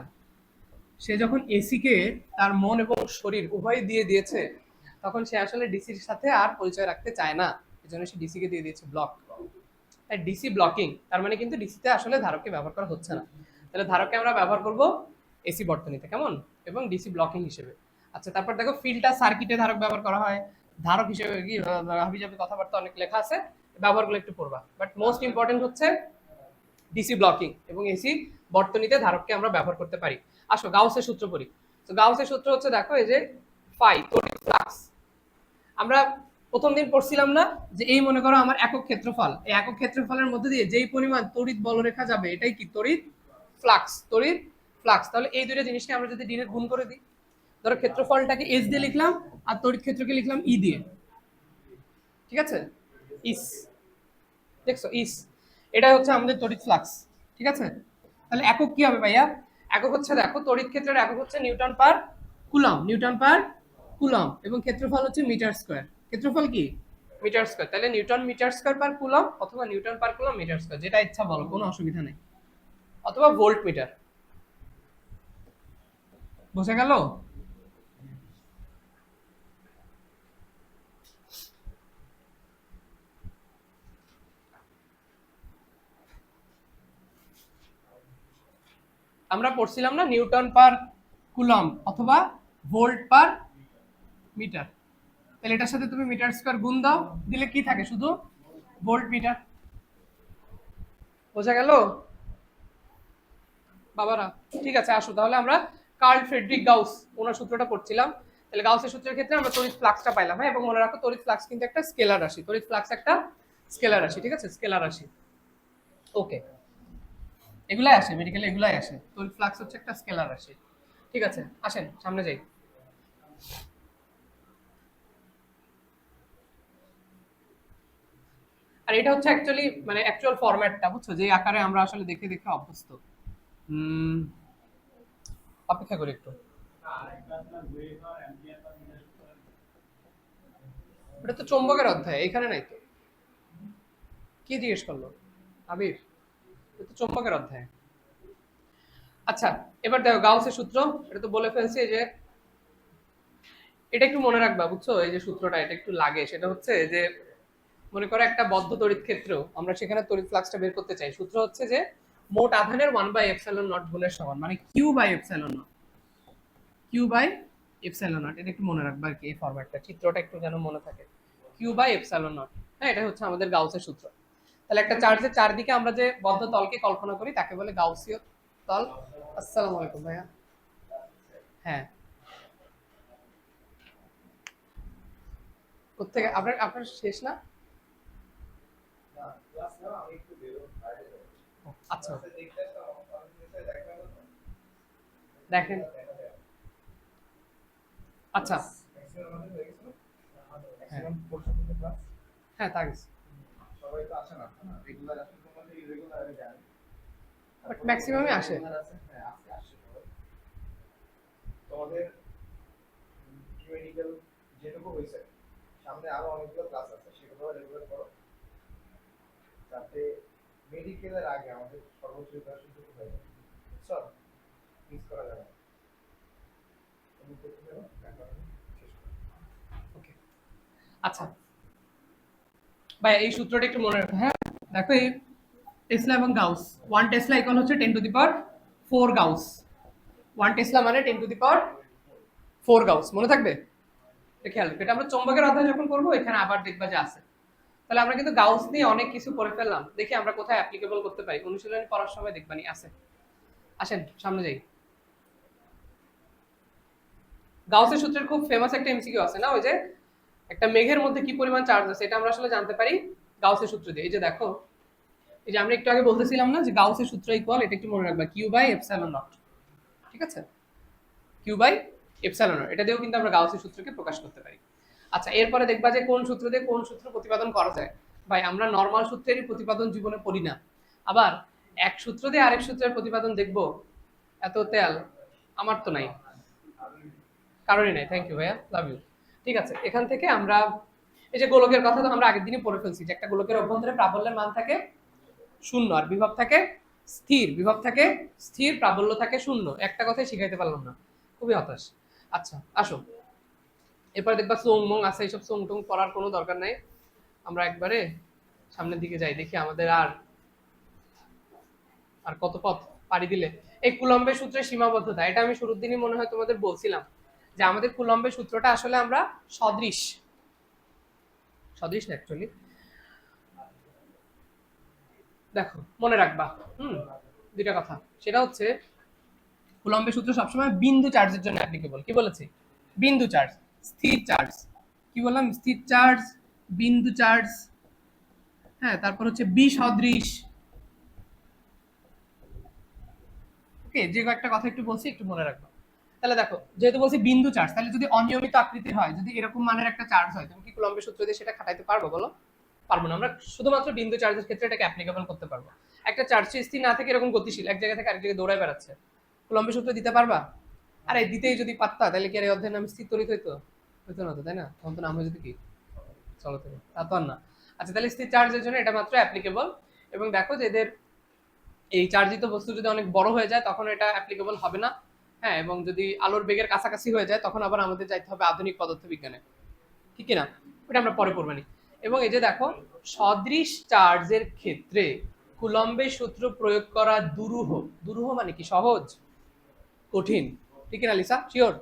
সে যখন এসি কে তার মন এবং শরীর উভয় দিয়ে দিয়েছে, তখন সে আসলে ডিসির সাথে আর পরিচয় রাখতে চায় না, এজন্য সে ডিসি কে দিয়ে দিয়েছে ব্লক। তাই ডিসি ব্লকিং, তার মানে কিন্তু ডিসিতে আসলে ধারককে ব্যবহার করা হচ্ছে না। তাহলে ধারককে আমরা ব্যবহার করব এসি বর্তনীতে, কেমন, এবং ডিসি ব্লকিং হিসেবে। আচ্ছা, তারপর দেখো ফিল্টার সার্কিটে ধারক ব্যবহার করা হয়। ধারক হিসেবে কি হাবিজাবি কথাবার্তা অনেক লেখা আছে, ব্যবহারগুলো একটু পড়বা, বাট মোস্ট ইম্পর্টেন্ট হচ্ছে ডিসি ব্লকিং এবং এসি বর্তনীতে ধারককে আমরা ব্যবহার করতে পারি। আসো গাউসের সূত্র পড়ি। তো গাউসের সূত্র হচ্ছে, দেখো এই যে ফাই তড়িৎ ফ্লাক্স, আমরা প্রথম দিন পড়ছিলাম না যে এই মনে করো আমার একক ক্ষেত্রফল, এই একক ক্ষেত্রফলের মধ্যে দিয়ে যেই পরিমাণ তড়িৎ বলরেখা যাবে এটাই কি তড়িৎ ফ্লাক্স, তড়িৎ ফ্লাক্স। তাহলে এই দুটো জিনিসকে আমরা যদি ডিরেক্ট গুণ করে দিই, ধরো ক্ষেত্রফলটাকে এস দিয়ে লিখলাম আর তড়িৎ ক্ষেত্রকে লিখলাম ই দিয়ে, ঠিক আছে, ইস, দেখছো ইস, এটা হচ্ছে আমাদের তড়িৎ ফ্লাক্স, ঠিক আছে। তাহলে একক কি হবে ভাইয়া? একক হচ্ছে, দেখো তড়িৎ ক্ষেত্রের একক হচ্ছে newton per coulomb, newton per coulomb, এবং ক্ষেত্রফল হচ্ছে মিটার স্কয়ার। ক্ষেত্রফল কি? Metre square. তাহলে newton metre square per coulomb, অথবা newton per coulomb metre square, যেটা ইচ্ছা বলো, কোনো অসুবিধা নেই, অথবা ভোল্ট মিটার। বুঝে গেল? আমরা পড়ছিলাম না নিউটন পার কুলম অথবা ভোল্ট পার মিটার। তাহলে এটার সাথে তুমি মিটার স্কয়ার গুণ দাও, দিলে কি থাকে? শুধু ভোল্ট মিটার। বোঝা গেল বাবারা? ঠিক আছে, আসো তাহলে আমরা কার্ল ফ্রেডরিক গাউস ওনার সূত্রটা পড়ছিলাম। তাহলে গাউসের সূত্রের ক্ষেত্রে আমরা তড়িৎ ফ্লাক্সটা পাইলাম, হ্যাঁ, এবং মনে রাখো তড়িৎ ফ্লাক্স কিন্তু একটা স্কেলার রাশি, তড়িৎ ফ্লাক্স একটা স্কেলার রাশি, ঠিক আছে, স্কেলার রাশি। ওকে, এগুলাই আসে মেডিকেলে, এগুলাই আসে, তড়িৎ ফ্লাক্স হচ্ছে একটা স্কেলার রাশি। ঠিক আছে, আসেন সামনে যাই। আর এটা হচ্ছে অ্যাকচুয়ালি মানে অ্যাকচুয়াল ফরম্যাটটা, বুঝছো, যে আকারে আমরা আসলে দেখে দেখে অভ্যস্ত। অপেক্ষা করি একটু, ওটা তো চৌম্বকের অধ্যায়, এখানে নাই তো। কি জিজ্ঞেস করলো আবির? এটা তো চৌম্বকের অধ্যায়। আচ্ছা, এবার দেখো গাউসের সূত্র, এটা তো বলে ফেলছি, যে এটা একটু মনে রাখবা, বুঝছো, এই যে সূত্রটা এটা একটু লাগে, সেটা হচ্ছে যে মনে করো একটা বদ্ধ তড়িৎ ক্ষেত্র, আমরা সেখানে তড়িৎ ফ্লাক্সটা বের করতে চাই, সূত্র হচ্ছে যে মোট আধানের 1/ε0 গুণের সমান, মানে Q/ε0, Q/ε0, এটা একটু মনে রাখবা আর কি, এই ফরম্যাটটা, চিত্রটা একটু যেন মনে থাকে, Q/ε0। হ্যাঁ, এটা হচ্ছে আমাদের গাউসের সূত্র। তাহলে একটা চার্জের চারদিকে আমরা যে বদ্ধ তলকে কল্পনা করি তাকে বলে গাউসীয় তল। আসসালামু আলাইকুম ভাইয়া। হ্যাঁ, কোথেকে আপনার আপনার শেষ না? আচ্ছা, দেখেন, আচ্ছা, হ্যাঁ হ্যাঁ, তা গেছে, বাট ম্যাক্সিমামই আসে। তোমাদের মেডিকেল যেটুকু হয়েছে, সামনে আরো অনেকগুলো ক্লাস আছে, সেগুলো রেগুলার করো, যাতে মেডিকেলের আগে আমাদের সর্বোচ্চ প্রিপারেশনটুকু হয়ে যায়। বুঝছো? মিস করা যাবে না। ওকে, আচ্ছা ভাই, এই সূত্রটা একটু মনে রাখো, হ্যাঁ। দেখো এই টেসলা এবং গাউস, 1 টেসলা ইকুয়াল হচ্ছে 10⁴ গাউস, 1 টেসলা মানে 10⁴ গাউস, মনে থাকবে? এটা খেয়াল রাখবে, এটা আমরা চৌম্বকের অধ্যায় যখন করবো এখানে আবার দেখবা যে আছে। তাহলে আমরা কিন্তু গাউস নিয়ে অনেক কিছু করে ফেললাম, দেখি আমরা কোথায় অ্যাপ্লিকেবল করতে পারি, অনুশীলনী করার সময় দেখবানি আছে। আসেন সামনে যাই। গাউসের সূত্রের খুব ফেমাস একটা এমসিকিউ আছে না, ওই যে একটা মেঘের মধ্যে কি পরিমাণ চার্জ আছে, এটা আমরা আসলে জানতে পারি গাউসের সূত্র দিয়ে। এই যে দেখো, এই যে আমরা একটু আগে বলতেছিলাম না যে গাউসের সূত্র ইকুয়াল, এটা একটু মনে রাখবা, Q/ε0, ঠিক আছে, Q/ε0, এটা দিয়েও কিন্তু আমরা গাউসের সূত্রকে প্রকাশ করতে পারি। আচ্ছা, এরপরে দেখবা যে কোন সূত্র দিয়ে কোন সূত্র প্রতিপাদন করা যায়। ভাই, আমরা নরমাল সূত্রেরই প্রতিপাদন জীবনে পড়ি না, আবার এক সূত্র দিয়ে আরেক সূত্রের প্রতিপাদন দেখবো, এত তেল আমার তো নাই, কারণই নাই। থ্যাংক ইউ ভাইয়া, লাভ ইউ। ঠিক আছে, এখান থেকে আমরা এই যে গোলকের কথা তো আমরা আগের দিনই পড়ে ফেলছি, যে একটা গোলকের অভ্যন্তরে প্রাবল্যের মান থাকে 0 আর বিভব থাকে স্থির, বিভব থাকে স্থির, প্রাবল্য থাকে শূন্য। একটা কথাই শিখাইতে পারলাম না, খুবই হতাশ। আচ্ছা আসো, এরপরে দেখবা সোং মং আছে, এইসব সোং টং পড়ার কোনো দরকার নাই। আমরা একবারে সামনের দিকে যাই, দেখি আমাদের আর আর কত পথ পাড়ি দিলে। এই কুলম্বের সূত্রের সীমাবদ্ধতা, এটা আমি শুরুর দিনই মনে হয় তোমাদের বলছিলাম যে আমাদের কুলম্বের সূত্রটা আসলে আমরা সদৃশ, সদৃশ না অ্যাকচুয়ালি, দেখো মনে রাখবা। দুইটা কথা, সেটা হচ্ছে কুলম্বের সূত্র সবসময় বিন্দু চার্জের জন্য অ্যাপ্লিকেবল। কি বলেছি? বিন্দু চার্জ, স্থির চার্জ, কি বললাম? স্থির চার্জ, বিন্দু চার্জ, হ্যাঁ, তারপর হচ্ছে বিসদৃশ। ওকে, যে কয়েকটা কথা একটু বলছি একটু মনে রাখবা। তাহলে দেখো, যেহেতু বলছি বিন্দু চার্জ, তাহলে যদি অনিয়মিত আকৃতির হয়, যদি এরকম মানের একটা চার্জ হয়, তুমি কি কুলম্বের সূত্র দিয়ে সেটা খাটাইতে পারবো বলো? পারবো না। আমরা শুধুমাত্র বিন্দু চার্জের ক্ষেত্রে এটাকে অ্যাপ্লিকেবল করতে পারবো। একটা চার্জ স্থির না থেকে এরকম গতিশীল, এক জায়গা থেকে আরেক জায়গায় দৌড়ায় বেড়াচ্ছে, কুলম্বের সূত্র দিতে পারবা? আরে দিতেই যদি পারতা তাহলে কি আর এই অধ্যায়ের নাম স্থির তড়িৎ হইতো? হইতো না তো, তাই না? তখন তো নাম হয়ে যেত কি চলো তো, তা তো আর না। আচ্ছা, তাহলে স্থির চার্জের জন্য এটা মাত্র অ্যাপ্লিকেবল। এবং দেখো যে এদের এই চার্জিত বস্তু যদি অনেক বড় হয়ে যায় তখন এটা অ্যাপ্লিকেবল হবে না। হ্যাঁ, এবং যদি আলোর বেগের কাছাকাছি হয়ে যায় তখন আবার আমাদের যাইতে হবে আধুনিক পদার্থবিজ্ঞানে, ঠিক না? ওটা আমরা পরে পড়বানি। এবং এই যে দেখো, সদৃশ চার্জের ক্ষেত্রে কুলম্বের সূত্র প্রয়োগ করা দুরূহ। দুরূহ মানে কি? সহজ, কঠিন, ঠিক না লিসা? শিওর?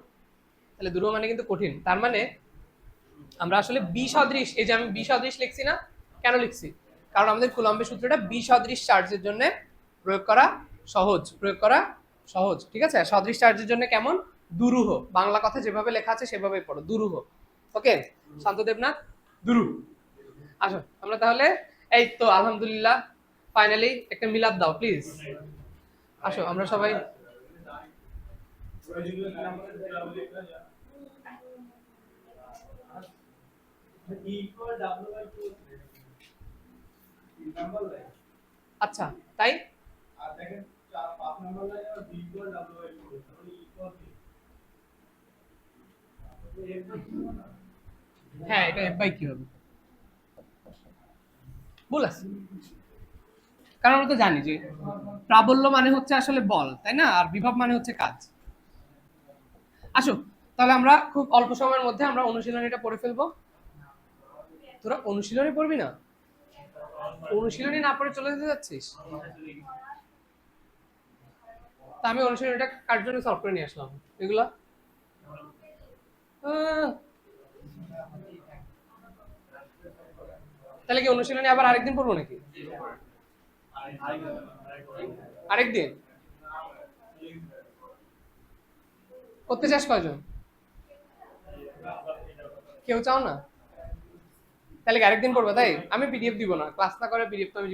তাহলে দুরূহ মানে কিন্তু কঠিন। তার মানে আমরা আসলে বিসদৃশ, এই যে আমি বিসদৃশ লিখছি না, কেন লিখছি? কারণ আমাদের কুলম্বের সূত্রটা বিসদৃশ চার্জের জন্য প্রয়োগ করা সহজ, প্রয়োগ করা সহজ, ঠিক আছে? সদৃশ চার্জের জন্য কেমন? দুরূহ। বাংলা কথা যেভাবে লেখা আছে সেভাবেই পড়ো, দুরূহ। ওকে, শান্তদেব না, দুরূহ। আসো আমরা তাহলে, এই তো আলহামদুলিল্লাহ ফাইনালি একটা মিলাদ দাও প্লিজ। আসো আমরা সবাই, আচ্ছা তাই হ্যাঁ, এটা এফ বাই কি হবে? ভুল আছে, কারণ আমরা তো জানি যে প্রাবল্য মানে হচ্ছে আসলে বল, তাই না? আর বিভব মানে হচ্ছে কাজ। আসো তাহলে আমরা খুব অল্প সময়ের মধ্যে আমরা অনুশীলনীটা পড়ে ফেলবো। তোরা অনুশীলনী পড়বি না? অনুশীলনী না পড়ে চলে যেতে যাচ্ছিস? তা আমি অনুশীলনীটা কার জন্য সলভ করে নিয়ে আসলাম এগুলা। আহ, তাহলে কি অনুশীলনী আবার আরেকদিন পড়বো নাকি? আরেকদিন করতে চাস কয়জন? কেউ চাও না? তাহলে কি আরেকদিন পড়বো? তাই আমি পিডিএফ দিব না, ক্লাস না করে পিডিএফ তো আমি